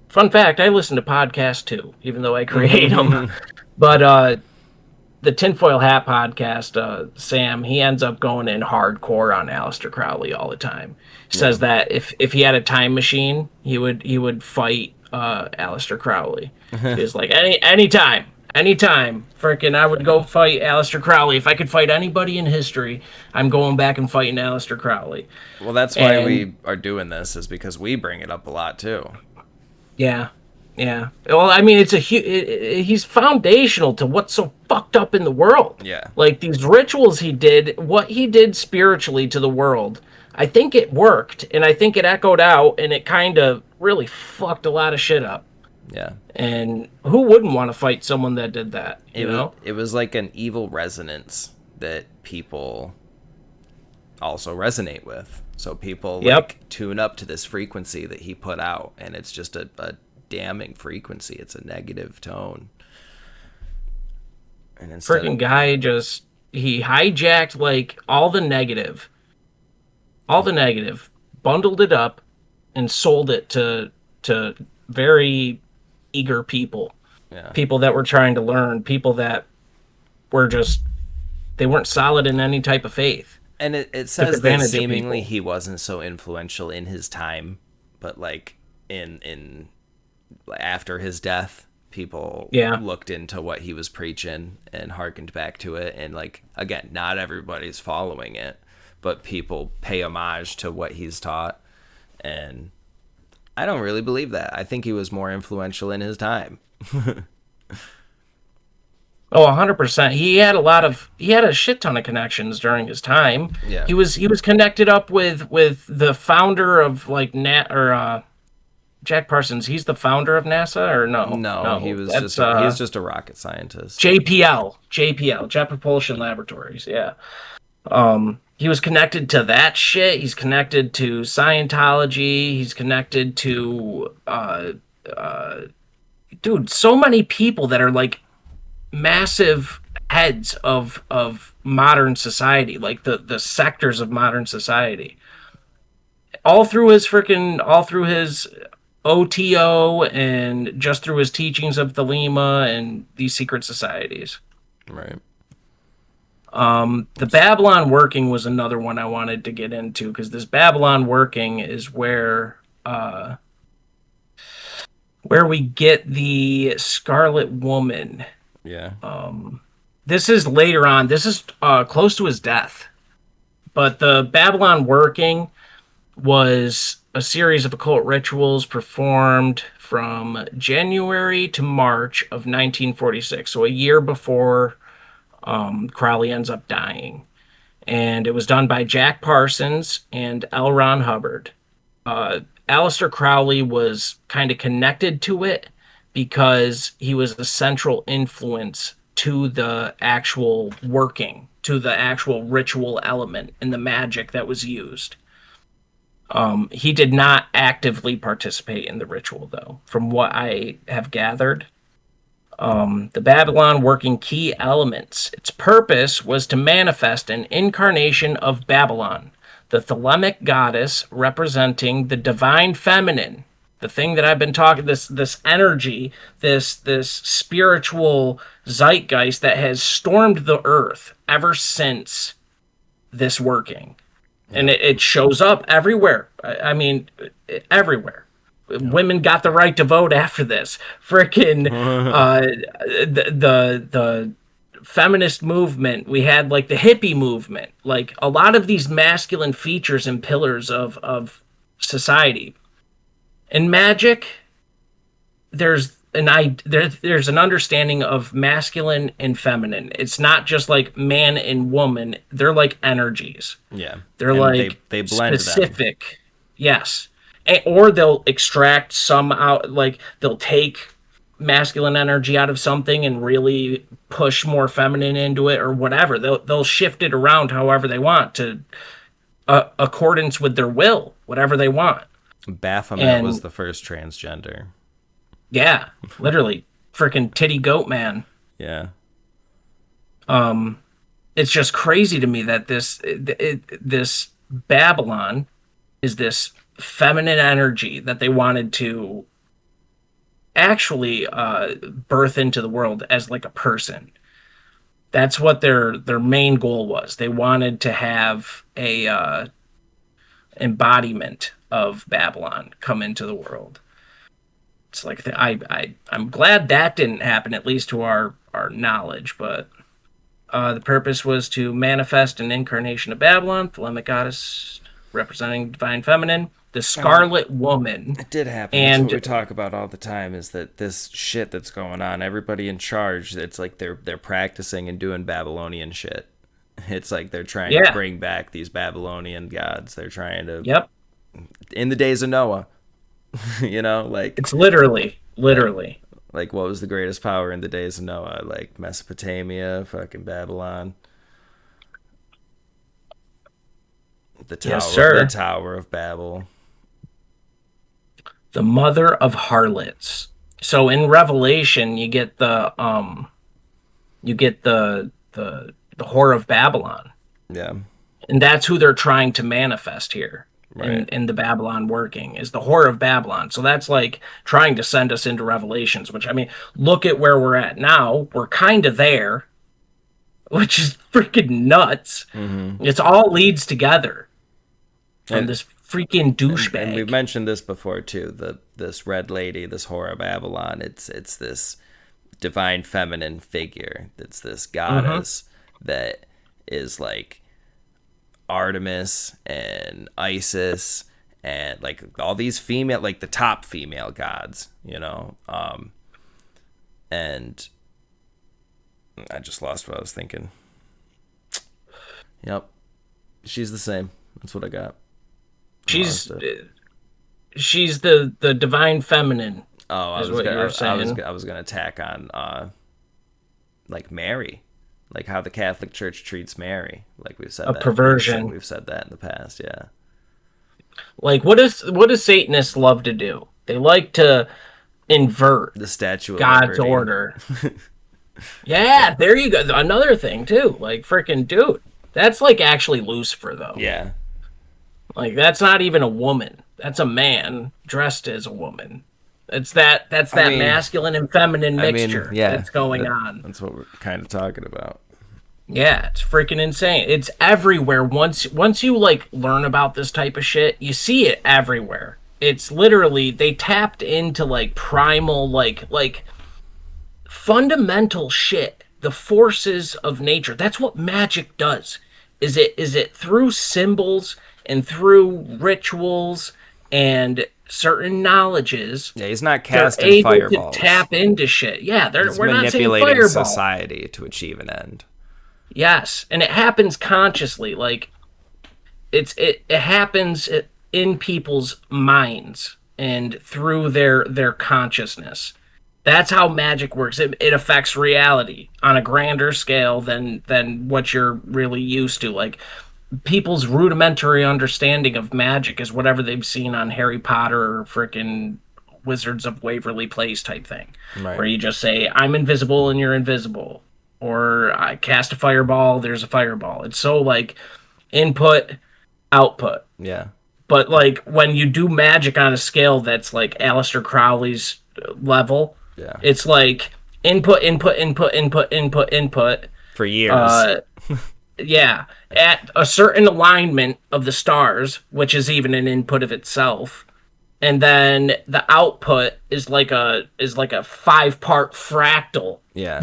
Speaker 3: fun fact, I listen to podcasts too, even though I create them. But the Tinfoil Hat podcast, Sam, he ends up going in hardcore on Aleister Crowley all the time. He says that if he had a time machine, he would fight Aleister Crowley. He's like, anytime, freaking, I would go fight Aleister Crowley. If I could fight anybody in history, I'm going back and fighting Aleister Crowley.
Speaker 2: Well, that's why we are doing this, is because we bring it up a lot too.
Speaker 3: Yeah. Well, I mean, he's foundational to what's so fucked up in the world.
Speaker 2: Yeah.
Speaker 3: Like these rituals he did, what he did spiritually to the world, I think it worked, and I think it echoed out, and it kind of really fucked a lot of shit up.
Speaker 2: Yeah.
Speaker 3: And who wouldn't want to fight someone that did that? You know?
Speaker 2: It was like an evil resonance that people also resonate with. So people tune up to this frequency that he put out, and it's just a damning frequency. It's a negative tone. And
Speaker 3: freaking guy he hijacked like all the negative, bundled it up, and sold it to very eager people.
Speaker 2: Yeah.
Speaker 3: People that were trying to learn, people that were they weren't solid in any type of faith.
Speaker 2: And it says that seemingly he wasn't so influential in his time, but like in after his death, people looked into what he was preaching and hearkened back to it. And like, again, not everybody's following it, but people pay homage to what he's taught. And I don't really believe that. I think he was more influential in his time.
Speaker 3: Oh, 100%. He had a shit ton of connections during his time.
Speaker 2: Yeah.
Speaker 3: He was connected up with the founder of like Jack Parsons. He's the founder of NASA, or no?
Speaker 2: No,
Speaker 3: No, that's
Speaker 2: he's just a rocket scientist.
Speaker 3: JPL, Jet Propulsion Laboratories. Yeah. He was connected to that shit. He's connected to Scientology. He's connected to dude, so many people that are like massive heads of modern society, like the sectors of modern society. All through his OTO and just through his teachings of Thelema and these secret societies.
Speaker 2: Right.
Speaker 3: The Babylon working was another one I wanted to get into, because this Babylon working is where we get the Scarlet Woman.
Speaker 2: Yeah.
Speaker 3: This is later on. This is close to his death. But the Babylon working was a series of occult rituals performed from January to March of 1946, so a year before Crowley ends up dying. And it was done by Jack Parsons and L. Ron Hubbard. Aleister Crowley was kind of connected to it because he was the central influence to the actual working, to the actual ritual element and the magic that was used. He did not actively participate in the ritual, though, from what I have gathered. The Babylon working key elements. Its purpose was to manifest an incarnation of Babylon, the Thelemic goddess representing the divine feminine, the thing that I've been talking, this energy, this spiritual zeitgeist that has stormed the earth ever since this working. And it shows up everywhere. I mean, everywhere. Women got the right to vote after this. Frickin' the feminist movement. We had like the hippie movement. Like a lot of these masculine features and pillars of society. In magic, there's there's an understanding of masculine and feminine. It's not just like man and woman. They're like energies.
Speaker 2: Yeah.
Speaker 3: They're
Speaker 2: And
Speaker 3: like
Speaker 2: they blend
Speaker 3: specific.
Speaker 2: them.
Speaker 3: Yes. Or they'll extract some out, like they'll take masculine energy out of something and really push more feminine into it, or whatever. They'll shift it around however they want to accordance with their will, whatever they want.
Speaker 2: Baphomet was the first transgender.
Speaker 3: Yeah, literally, freaking titty goat man.
Speaker 2: Yeah.
Speaker 3: It's just crazy to me that this Babylon is this feminine energy that they wanted to actually birth into the world as like a person. That's what their main goal was. They wanted to have a embodiment of Babylon come into the world. It's like I'm glad that didn't happen, at least to our knowledge. But the purpose was to manifest an incarnation of Babylon, Thelemic goddess representing divine feminine, the Scarlet Woman.
Speaker 2: It did happen.
Speaker 3: And
Speaker 2: that's what we talk about all the time, is that this shit that's going on, everybody in charge, it's like they're practicing and doing Babylonian shit. It's like they're trying to bring back these Babylonian gods. They're trying to...
Speaker 3: Yep.
Speaker 2: In the days of Noah. You know, like...
Speaker 3: It's literally.
Speaker 2: Like, what was the greatest power in the days of Noah? Like, Mesopotamia, fucking Babylon. The Tower,
Speaker 3: yes, sir.
Speaker 2: The Tower of Babel.
Speaker 3: The mother of harlots. So in Revelation, you get the whore of Babylon.
Speaker 2: Yeah.
Speaker 3: And that's who they're trying to manifest here.
Speaker 2: Right.
Speaker 3: In the Babylon working is the whore of Babylon. So that's like trying to send us into Revelations, which, I mean, look at where we're at now. We're kind of there, which is freaking nuts. Mm-hmm. It's all leads together from this freaking douchebag.
Speaker 2: And we've mentioned this before too. This red lady, this whore of Babylon. It's this divine feminine figure. It's this goddess that is like Artemis and Isis and like all these female, like the top female gods, you know, and I just lost what I was thinking. Yep. She's the same. That's what I got.
Speaker 3: She's the divine feminine.
Speaker 2: Oh, I
Speaker 3: is
Speaker 2: was
Speaker 3: what
Speaker 2: gonna,
Speaker 3: you're saying.
Speaker 2: I was gonna tack on like Mary, like how the Catholic Church treats Mary. Like we've said
Speaker 3: A
Speaker 2: that.
Speaker 3: perversion.
Speaker 2: We've said that in the past. Yeah.
Speaker 3: Like what does Satanists love to do? They like to invert
Speaker 2: The Statue of
Speaker 3: God's
Speaker 2: Liberty.
Speaker 3: order. Yeah, there you go. Another thing too. Like freaking dude. That's like actually Lucifer though.
Speaker 2: Yeah.
Speaker 3: Like that's not even a woman. That's a man dressed as a woman. That's that masculine and feminine mixture that's going on.
Speaker 2: That's what we're kind of talking about.
Speaker 3: Yeah, it's freaking insane. It's everywhere. Once you like learn about this type of shit, you see it everywhere. It's literally they tapped into like primal like fundamental shit, the forces of nature. That's what magic does. Is it through symbols and through rituals and certain knowledges.
Speaker 2: Yeah, he's not casting fireballs.
Speaker 3: To tap into shit. Yeah, we're not saying
Speaker 2: manipulating
Speaker 3: fireball.
Speaker 2: society to achieve an end.
Speaker 3: Yes, and it happens consciously. Like it happens in people's minds and through their consciousness. That's how magic works. It affects reality on a grander scale than what you're really used to. Like people's rudimentary understanding of magic is whatever they've seen on Harry Potter or frickin' Wizards of Waverly Place type thing. Right. Where you just say, I'm invisible and you're invisible. Or I cast a fireball, there's a fireball. It's so like input, output.
Speaker 2: Yeah.
Speaker 3: But like when you do magic on a scale that's like Aleister Crowley's level, it's like input.
Speaker 2: For years.
Speaker 3: Yeah. At a certain alignment of the stars, which is even an input of itself. And then the output is like a 5-part fractal.
Speaker 2: Yeah.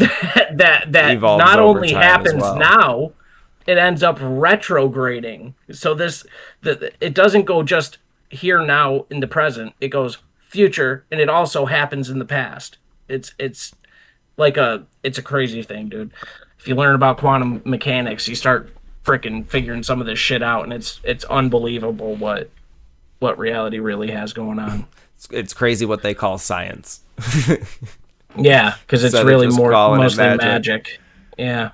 Speaker 3: that not only happens now, it ends up retrograding. So it doesn't go just here now in the present. It goes future, and it also happens in the past. It's a crazy thing, dude. If you learn about quantum mechanics, you start freaking figuring some of this shit out, and it's unbelievable what reality really has going on.
Speaker 2: It's crazy what they call science.
Speaker 3: Yeah, because it's really mostly magic. Yeah.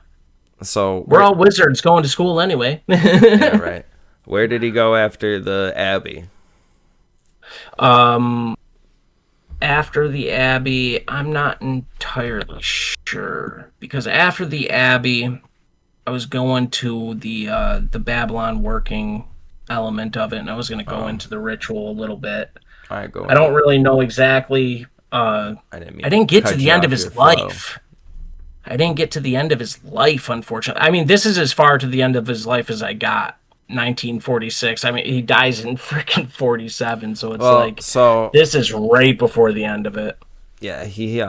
Speaker 2: So
Speaker 3: we're all wizards going to school anyway.
Speaker 2: Yeah, right. Where did he go after the Abbey?
Speaker 3: After the Abbey, I'm not entirely sure, because after the Abbey, I was going to the Babylon working element of it, and I was going to go into the ritual a little bit. I don't really know exactly. I didn't get to the end of his life. I didn't get to the end of his life, unfortunately. I mean, this is as far to the end of his life as I got. 1946. I mean, he dies in freaking 47, so it's this is right before the end of it.
Speaker 2: Yeah, he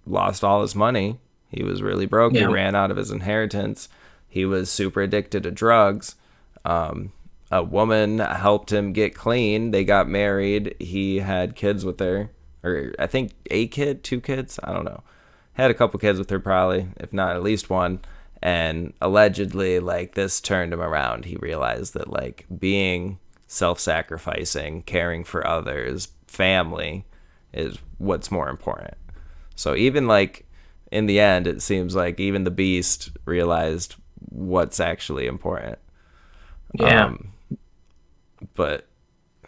Speaker 2: lost all his money. He was really broke. Yeah. He ran out of his inheritance. He was super addicted to drugs. A woman helped him get clean. They got married. He had kids with her, or I think 2 kids. I don't know. Had a couple kids with her probably, if not at least one. And allegedly, like, this turned him around. He realized that, like, being self-sacrificing, caring for others, family is what's more important. So even, like, in the end, it seems like even the beast realized what's actually important.
Speaker 3: Yeah.
Speaker 2: But,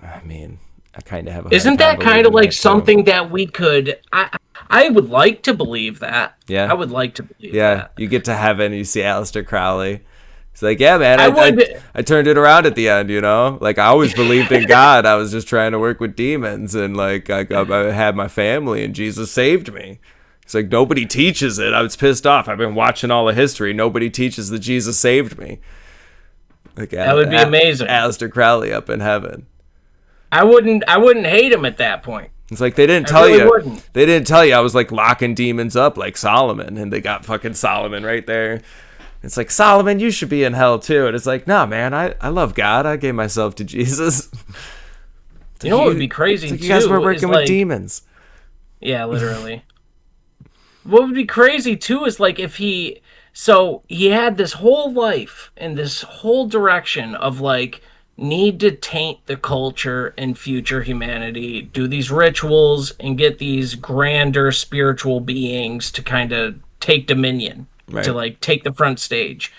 Speaker 2: I mean, I kind of have a
Speaker 3: Isn't that kind of like something that we could... I would like to believe that.
Speaker 2: Yeah.
Speaker 3: I would like to believe that.
Speaker 2: Yeah, you get to heaven, you see Aleister Crowley. He's like, yeah, man, I turned it around at the end, you know? Like, I always believed in God. I was just trying to work with demons, and, like, I had my family, and Jesus saved me. It's like, nobody teaches it. I was pissed off. I've been watching all the history. Nobody teaches that Jesus saved me. Like,
Speaker 3: that would be amazing.
Speaker 2: Aleister Crowley up in heaven.
Speaker 3: I wouldn't hate him at that point.
Speaker 2: It's like they didn't tell you. They didn't tell you I was like locking demons up like Solomon, and they got fucking Solomon right there. It's like, Solomon, you should be in hell too. And it's like, nah, man, I love God. I gave myself to Jesus.
Speaker 3: You know what would be crazy too?
Speaker 2: You guys were working with demons.
Speaker 3: Yeah, literally. What would be crazy too is like if he had this whole life and this whole direction of like need to taint the culture and future humanity, do these rituals and get these grander spiritual beings to kind of take dominion, to
Speaker 2: Right.
Speaker 3: like take the front stage.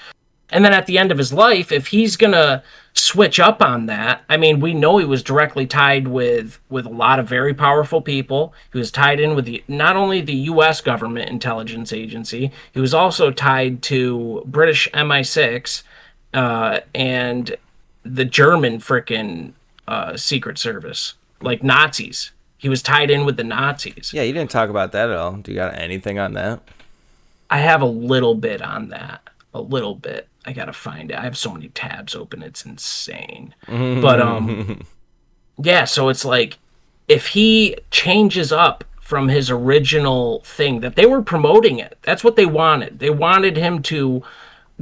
Speaker 3: And then at the end of his life, if he's gonna switch up on that, I mean, we know he was directly tied with a lot of very powerful people. He was tied in with not only the U.S. government intelligence agency, he was also tied to British MI6 and the German frickin' Secret Service, like Nazis. He was tied in with the Nazis.
Speaker 2: Yeah, you didn't talk about that at all. Do you got anything on that?
Speaker 3: I have a little bit on that. A little bit. I gotta find it. I have so many tabs open, it's insane. But yeah, so it's like if he changes up from his original thing that they were promoting it. That's what they wanted. They wanted him to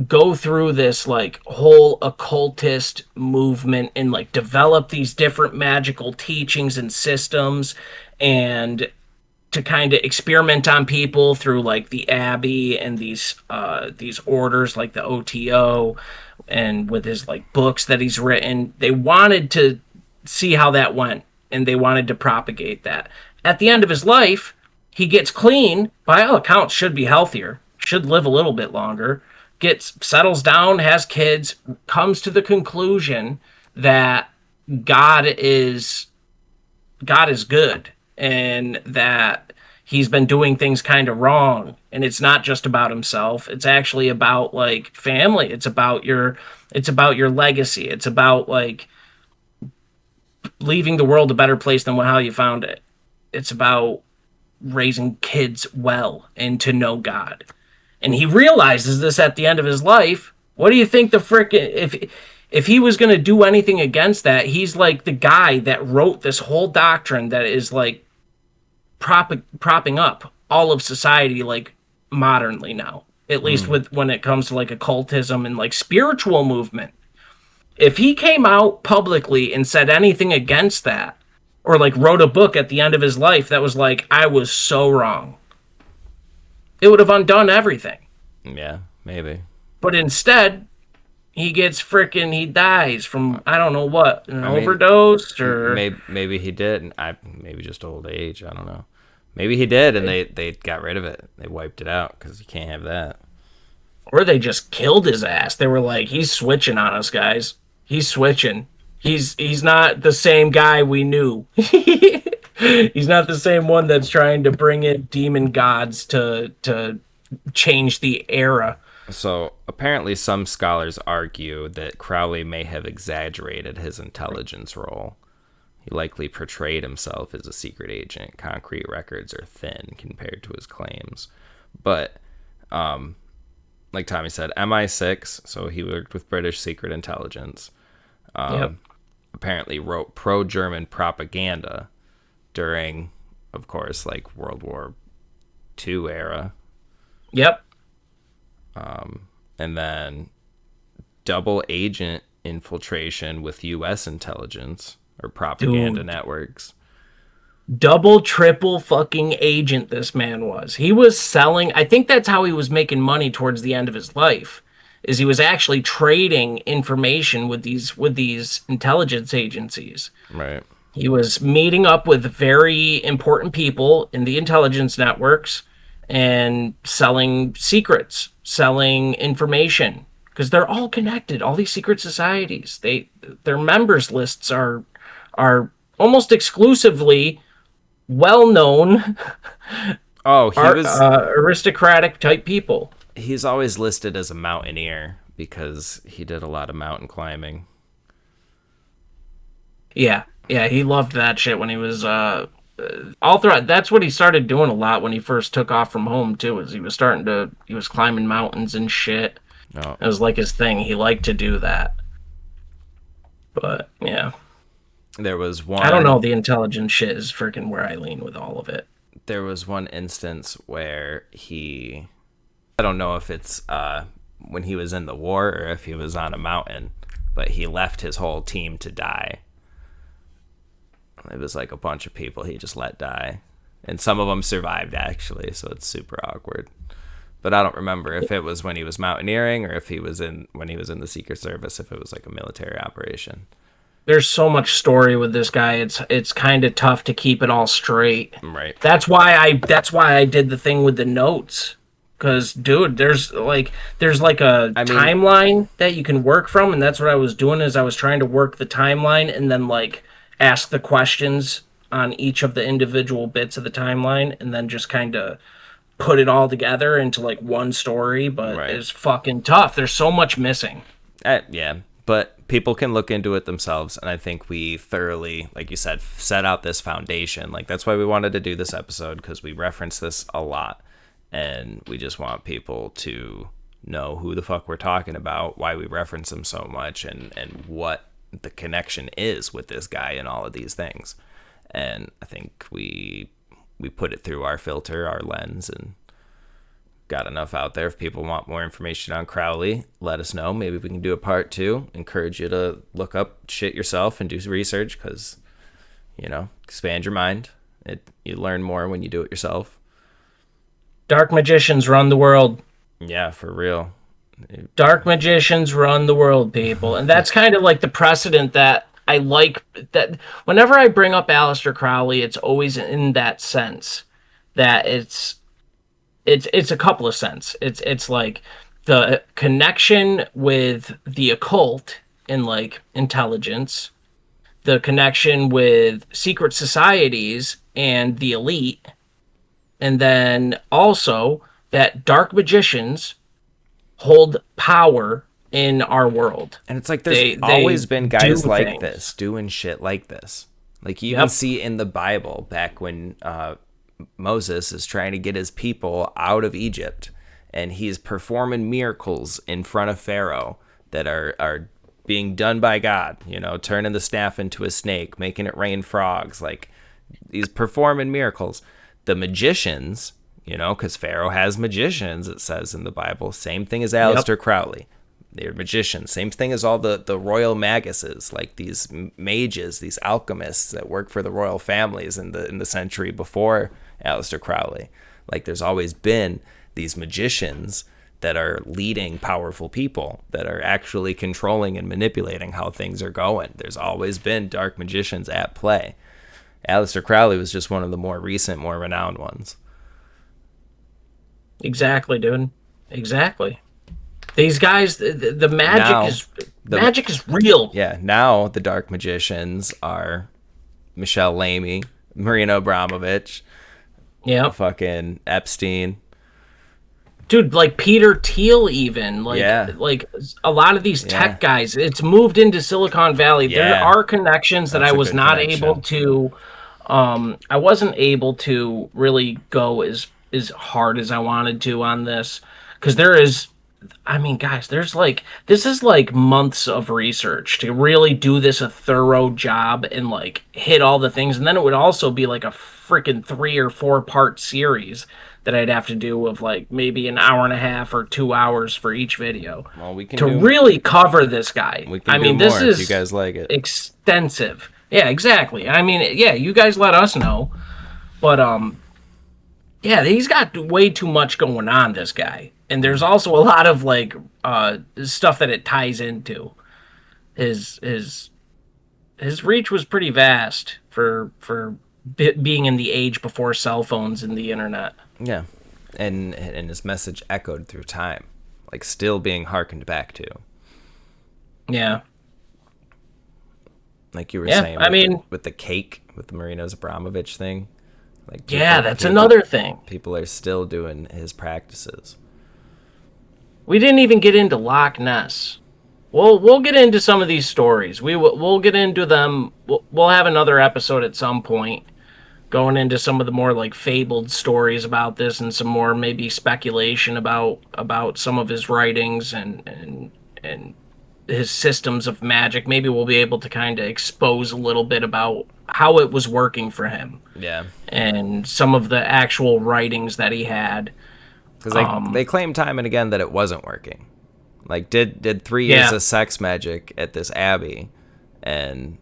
Speaker 3: go through this like whole occultist movement and like develop these different magical teachings and systems and to kind of experiment on people through like the Abbey and these orders like the OTO and with his like books that he's written. They wanted to see how that went and they wanted to propagate that. At the end of his life, he gets clean, by all accounts should be healthier, should live a little bit longer, gets settles down, has kids, comes to the conclusion that God is God is good and that he's been doing things kind of wrong and it's not just about himself, it's actually about like family, it's about your legacy, it's about like leaving the world a better place than how you found it, it's about raising kids well and to know God. And he realizes this at the end of his life. What do you think the frickin' if he was going to do anything against that, he's like the guy that wrote this whole doctrine that is like propping up all of society like modernly now, at least with when it comes to like occultism and like spiritual movement. If he came out publicly and said anything against that or like wrote a book at the end of his life that was like, I was so wrong, it would have undone everything.
Speaker 2: Yeah, maybe.
Speaker 3: But instead, he dies from I don't know what, an
Speaker 2: I mean,
Speaker 3: overdose or
Speaker 2: maybe he did, and maybe just old age. I don't know. Maybe he did, and they got rid of it. They wiped it out because you can't have that.
Speaker 3: or they just killed his ass. They were like, he's switching on us, guys. He's switching. He's not the same guy we knew. He's not the same one that's trying to bring in demon gods to change the era.
Speaker 2: So apparently, some scholars argue that Crowley may have exaggerated his intelligence role. He likely portrayed himself as a secret agent. Concrete records are thin compared to his claims. But, like Tommy said, MI6, so he worked with British secret intelligence,
Speaker 3: Yep.
Speaker 2: apparently wrote pro-German propaganda during, of course, like World War II era.
Speaker 3: Yep.
Speaker 2: And then double agent infiltration with U.S. intelligence or propaganda
Speaker 3: Dude.
Speaker 2: networks.
Speaker 3: Double, triple fucking agent this man was. He was selling, I think that's how he was making money towards the end of his life. Is he was actually trading information with these intelligence agencies.
Speaker 2: Right.
Speaker 3: He was meeting up with very important people in the intelligence networks and selling secrets, selling information because they're all connected. All these secret societies, their members lists are almost exclusively well-known
Speaker 2: Oh, he was
Speaker 3: aristocratic type people.
Speaker 2: he's always listed as a mountaineer because he did a lot of mountain climbing.
Speaker 3: Yeah, he loved that shit when he was all throughout. That's what he started doing a lot when he first took off from home too. Is he was climbing mountains and shit.
Speaker 2: No.
Speaker 3: It was like his thing. He liked to do that. But yeah,
Speaker 2: There was one
Speaker 3: I don't know. The intelligence shit is freaking where I lean with all of it.
Speaker 2: There was one instance where I don't know if it's when he was in the war or if he was on a mountain, but he left his whole team to die. It was like a bunch of people he just let die. And some of them survived, actually, so it's super awkward. But I don't remember if it was when he was mountaineering or if he was when he was in the Secret Service, if it was like a military operation.
Speaker 3: There's so much story with this guy. It's kind of tough to keep it all straight.
Speaker 2: Right.
Speaker 3: That's why I did the thing with the notes. Because, dude, there's like a timeline that you can work from, and that's what I was doing. Is I was trying to work the timeline and then like ask the questions on each of the individual bits of the timeline, and then just kind of put it all together into like one story. But it's fucking tough. There's so much missing.
Speaker 2: Yeah, but people can look into it themselves, and I think we thoroughly, like you said, set out this foundation. Like, that's why we wanted to do this episode, because we reference this a lot, and we just want people to know who the fuck we're talking about, why we reference him so much, and what the connection is with this guy and all of these things. And I think we put it through our filter, our lens, and got enough out there. If people want more information on Crowley, let us know. Maybe we can do a part 2. Encourage you to look up shit yourself and do research, because, expand your mind. You learn more when you do it yourself.
Speaker 3: Dark magicians run the world.
Speaker 2: Yeah, for real.
Speaker 3: Dark magicians run the world, people. And that's kind of like the precedent that I like. That whenever I bring up Aleister Crowley, it's always in that sense that it's a couple of cents. It's like the connection with the occult and like intelligence, the connection with secret societies and the elite, and then also that dark magicians hold power in our world.
Speaker 2: And it's like there's always been guys like this doing shit like this. Like you even see in the Bible back when Moses is trying to get his people out of Egypt, and he's performing miracles in front of Pharaoh that are being done by God, turning the staff into a snake, making it rain frogs. Like, he's performing miracles. The magicians, because Pharaoh has magicians, it says in the Bible. Same thing as Aleister Crowley. They're magicians. Same thing as all the royal maguses, like these mages, these alchemists that work for the royal families in the century before Aleister Crowley. Like, there's always been these magicians that are leading powerful people, that are actually controlling and manipulating how things are going. There's always been dark magicians at play. Aleister Crowley was just one of the more recent, more renowned ones.
Speaker 3: Exactly, dude. Exactly. These guys, the magic is real.
Speaker 2: Yeah, now the dark magicians are Michelle Lamy, Marina Abramovich, fucking Epstein.
Speaker 3: Dude, like Peter Thiel even. Like a lot of these tech guys, it's moved into Silicon Valley. There are connections that I was not able to I wasn't able to really go as hard as I wanted to on this, because this is like months of research to really do this a thorough job and like hit all the things. And then it would also be like a freaking 3 or 4 part series that I'd have to do of like maybe an hour and a half or 2 hours for each video.
Speaker 2: Well, we can
Speaker 3: really cover this guy.
Speaker 2: This is, if you guys like it,
Speaker 3: extensive. Yeah, exactly. You guys let us know. But he's got way too much going on, this guy. And there's also a lot of like stuff that it ties into. His reach was pretty vast for being in the age before cell phones and the internet.
Speaker 2: Yeah, and his message echoed through time, like still being hearkened back to.
Speaker 3: Yeah.
Speaker 2: Like you were saying, with the cake, with the Marina Abramovich thing. Like
Speaker 3: that's another thing.
Speaker 2: People are still doing his practices.
Speaker 3: We didn't even get into Loch Ness. We'll get into some of these stories. We'll get into them. We'll have another episode at some point going into some of the more like fabled stories about this, and some more maybe speculation about some of his writings and his systems of magic. Maybe we'll be able to kind of expose a little bit about how it was working for him.
Speaker 2: Yeah.
Speaker 3: And some of the actual writings that he had.
Speaker 2: Because they claim time and again that it wasn't working. Like, did 3 years of sex magic at this abbey, and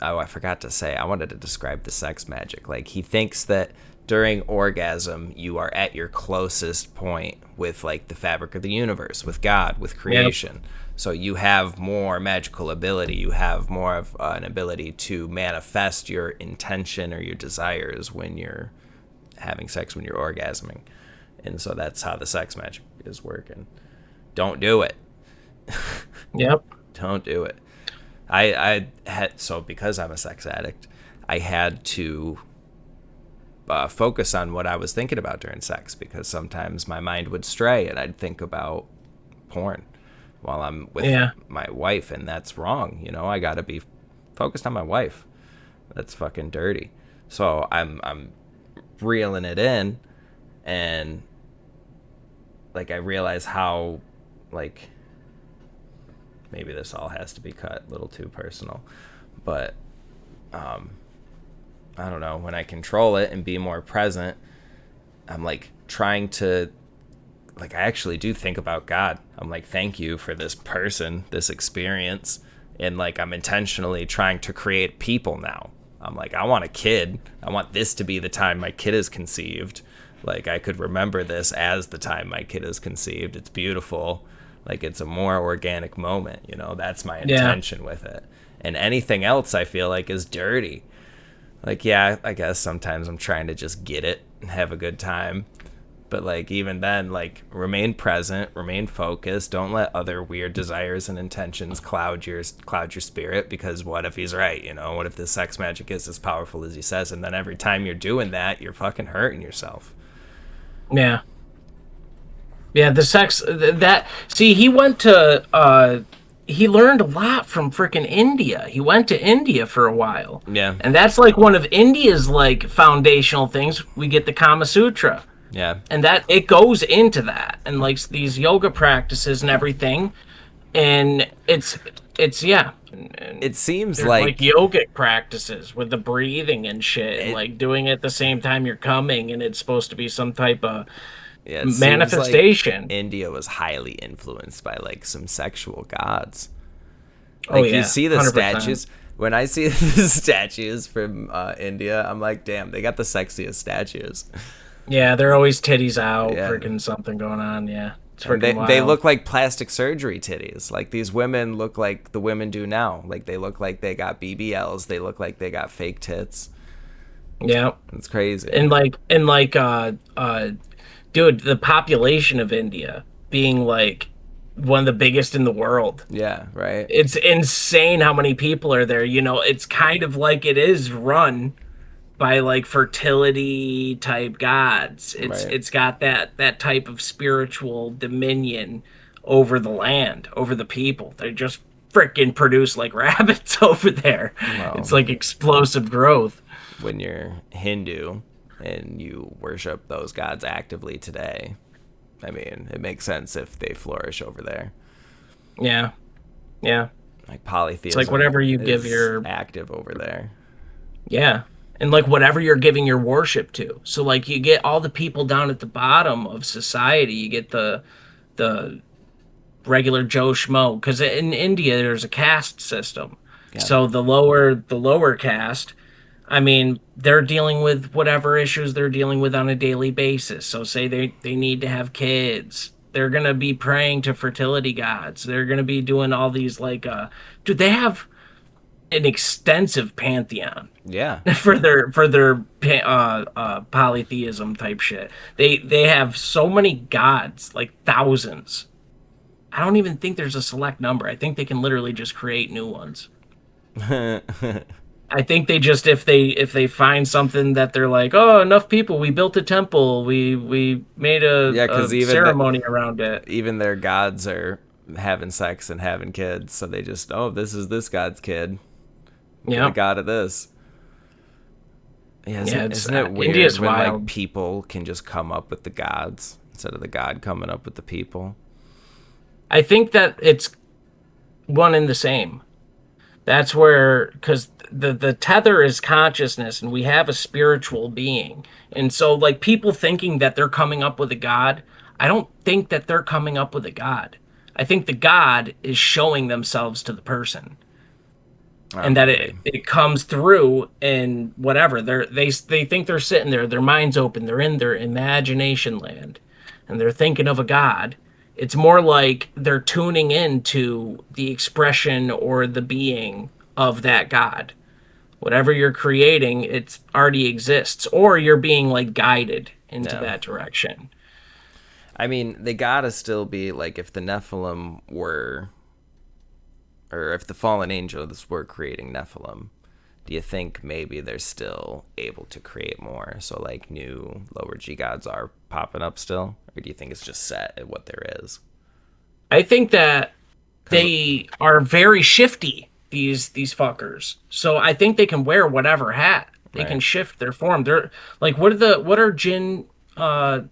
Speaker 2: oh, I forgot to say, I wanted to describe the sex magic. Like, he thinks that during orgasm, you are at your closest point with, like, the fabric of the universe, with God, with creation. Yep. So you have more magical ability. You have more of an ability to manifest your intention or your desires when you're having sex, when you're orgasming. And so that's how the sex magic is working. Don't do it.
Speaker 3: Yep.
Speaker 2: Don't do it. I had, so because I'm a sex addict, I had to focus on what I was thinking about during sex, because sometimes my mind would stray and I'd think about porn while I'm with my wife, and that's wrong. You know, I got to be focused on my wife. That's fucking dirty. So I'm reeling it in, and like I realize how, like, maybe this all has to be cut a little too personal, but I don't know, when I control it and be more present, I'm like trying to, like, I actually do think about God. I'm like, thank you for this person, this experience. And like, I'm intentionally trying to create people now. I'm like, I want a kid. I want this to be the time my kid is conceived. Like, I could remember this as the time my kid is conceived. It's beautiful. Like, it's a more organic moment, you know. That's my intention with it. And anything else I feel like is dirty. Like, yeah, I guess sometimes I'm trying to just get it and have a good time. But like, even then, like, remain present, remain focused. Don't let other weird desires and intentions cloud your spirit, because what if he's right, you know? What if the sex magic is as powerful as he says? And then every time you're doing that, you're fucking hurting yourself.
Speaker 3: Yeah. Yeah, the sex, that, see, he went to, he learned a lot from frickin' India. He went to India for a while.
Speaker 2: Yeah.
Speaker 3: And that's like one of India's like foundational things. We get the Kama Sutra.
Speaker 2: Yeah.
Speaker 3: And that, it goes into that, and like these yoga practices and everything. And it's yeah. And
Speaker 2: it seems
Speaker 3: like yogic practices with the breathing and shit, and like doing it at the same time you're coming, and it's supposed to be some type of manifestation.
Speaker 2: Like India was highly influenced by like some sexual gods.
Speaker 3: Like,
Speaker 2: you see the
Speaker 3: 100%.
Speaker 2: statues. When I see the statues from India, I'm like, damn, they got the sexiest statues.
Speaker 3: Yeah, they're always titties out, freaking something going on. Yeah, it's freaking wild.
Speaker 2: They look like plastic surgery titties. Like, these women look like the women do now. Like, they look like they got BBLs. They look like they got fake tits.
Speaker 3: Yeah,
Speaker 2: it's crazy.
Speaker 3: And dude, the population of India being like one of the biggest in the world.
Speaker 2: Yeah, right.
Speaker 3: It's insane how many people are there. You know, it's kind of like it is run by like fertility type gods. It's got that type of spiritual dominion over the land, over the people. They just freaking produce like rabbits over there. Wow. It's like explosive growth.
Speaker 2: When you're Hindu and you worship those gods actively today, I mean, it makes sense if they flourish over there.
Speaker 3: Yeah. Yeah.
Speaker 2: Like polytheism.
Speaker 3: It's like whatever you give your
Speaker 2: active over there.
Speaker 3: Yeah. And like whatever you're giving your worship to. So like you get all the people down at the bottom of society. You get the regular Joe Schmo, because in India there's a caste system. Yeah. So the lower caste, I mean, they're dealing with whatever issues they're dealing with on a daily basis. So say they need to have kids. They're going to be praying to fertility gods. They're going to be doing all these like dude, they have an extensive pantheon.
Speaker 2: Yeah.
Speaker 3: for their polytheism type shit. They have so many gods, like thousands. I don't even think there's a select number. I think they can literally just create new ones. I think they just, if they find something that they're like, oh, enough people, we built a temple, we made a ceremony around it.
Speaker 2: Even their gods are having sex and having kids, so they just, oh, this is this god's kid. Yeah, the god of this. Yeah, isn't it weird India's when wild. Like people can just come up with the gods instead of the god coming up with the people?
Speaker 3: I think that it's one and the same. That's where, because the tether is consciousness, and we have a spiritual being. And so, like, people thinking that they're coming up with a god, I don't think that they're coming up with a god. I think the god is showing themselves to the person. and that it comes through and whatever. They think they're sitting there, their mind's open, they're in their imagination land, and they're thinking of a god. It's more like they're tuning into the expression or the being of that god. Whatever you're creating, it already exists, or you're being like guided into that direction.
Speaker 2: I mean, they gotta still be like, if the Nephilim were, or if the fallen angels were creating Nephilim, do you think maybe they're still able to create more? So like new lower G gods are popping up still, or do you think it's just set at what there is?
Speaker 3: I think that they are very shifty. These fuckers. So I think they can wear whatever hat. They can shift their form. They're like, what are jinn from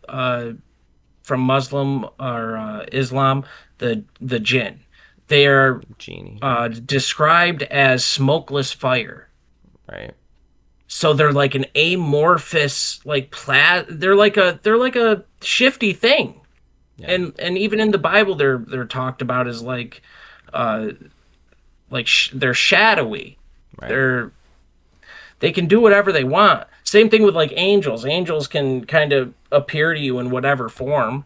Speaker 3: Muslim or Islam? The jinn. They are
Speaker 2: Genie.
Speaker 3: Described as smokeless fire.
Speaker 2: Right.
Speaker 3: So they're like an amorphous, like they're like a shifty thing. Yeah. And even in the Bible, they're talked about as like they're shadowy. Right. They can do whatever they want. Same thing with like angels. Angels can kind of appear to you in whatever form.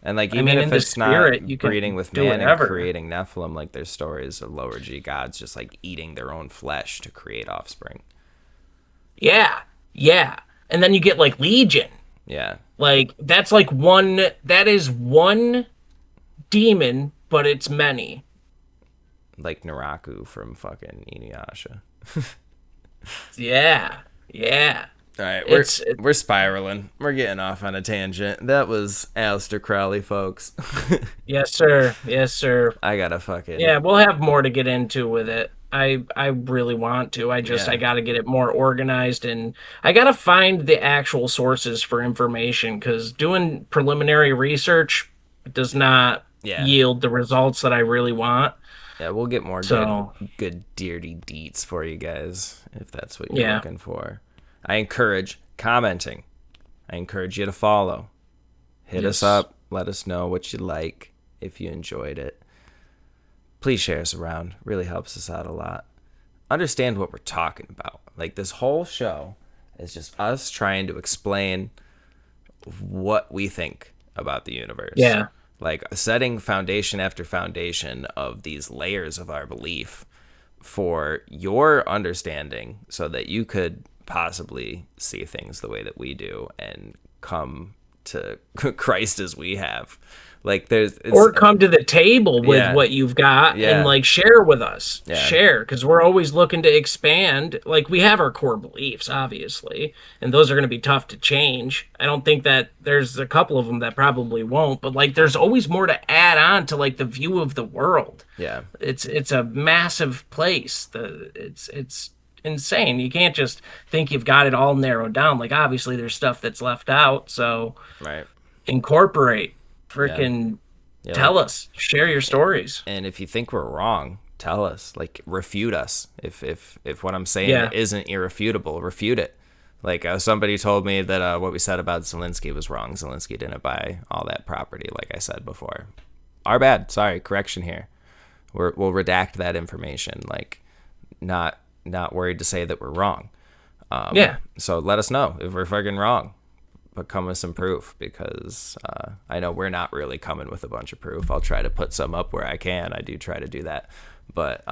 Speaker 2: And like, even if it's spirit, not breeding with man and creating Nephilim, like there's stories of lower G gods just like eating their own flesh to create offspring.
Speaker 3: Yeah. And then you get like Legion.
Speaker 2: Yeah.
Speaker 3: Like that is one demon, but it's many.
Speaker 2: Like Naraku from fucking Inuyasha.
Speaker 3: Yeah.
Speaker 2: All right, we're spiraling. We're getting off on a tangent. That was Aleister Crowley, folks.
Speaker 3: Yes, sir.
Speaker 2: I gotta fucking...
Speaker 3: Yeah, we'll have more to get into with it. I really want to. I gotta get it more organized, and I gotta find the actual sources for information, because doing preliminary research does not yield the results that I really want.
Speaker 2: Yeah, we'll get more good dirty deets for you guys, if that's what you're looking for. I encourage commenting. I encourage you to follow. Hit us up. Let us know what you like, if you enjoyed it. Please share us around. Really helps us out a lot. Understand what we're talking about. Like, this whole show is just us trying to explain what we think about the universe.
Speaker 3: Yeah.
Speaker 2: Like, setting foundation after foundation of these layers of our belief for your understanding, so that you could possibly see things the way that we do and come to Christ as we have. Like, or come to the table with what you've got and like share with us. Share, because we're always looking to expand. Like, we have our core beliefs, obviously, and those are going to be tough to change. I don't think that there's a couple of them that probably won't, but like, there's always more to add on to like the view of the world. Yeah, it's a massive place. It's insane. You can't just think you've got it all narrowed down. Like, obviously there's stuff that's left out, so incorporate. Freaking tell us, share your stories. And if you think we're wrong, tell us, like, refute us. If what I'm saying isn't irrefutable, refute it. Like, somebody told me that what we said about Zelensky was wrong. Zelensky didn't buy all that property, like I said before. Our bad. Sorry, correction here. We'll redact that information. Like, not worried to say that we're wrong. So let us know if we're fucking wrong. But come with some proof, because I know we're not really coming with a bunch of proof. I'll try to put some up where I can. I do try to do that. But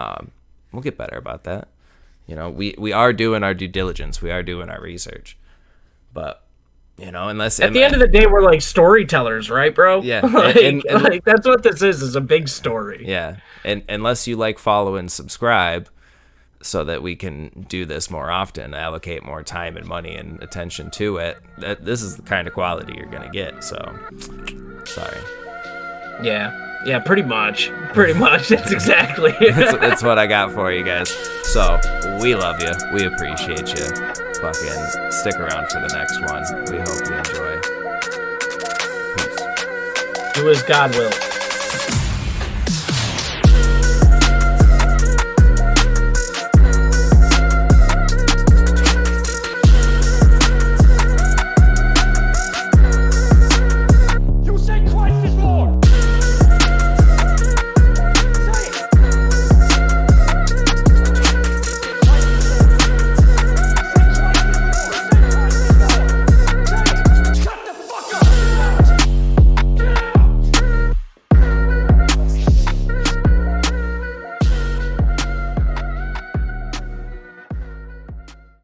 Speaker 2: we'll get better about that. You know, we are doing our due diligence. We are doing our research. But, you know, unless... At the end of the day, we're like storytellers, right, bro? Yeah. like that's what this is a big story. Yeah. And unless you like, follow, and subscribe, so that we can do this more often, allocate more time and money and attention to it, this is the kind of quality you're going to get. So, sorry. Yeah, pretty much. That's exactly. That's what I got for you guys. So, we love you. We appreciate you. Fucking stick around for the next one. We hope you enjoy. Peace. Do as God will.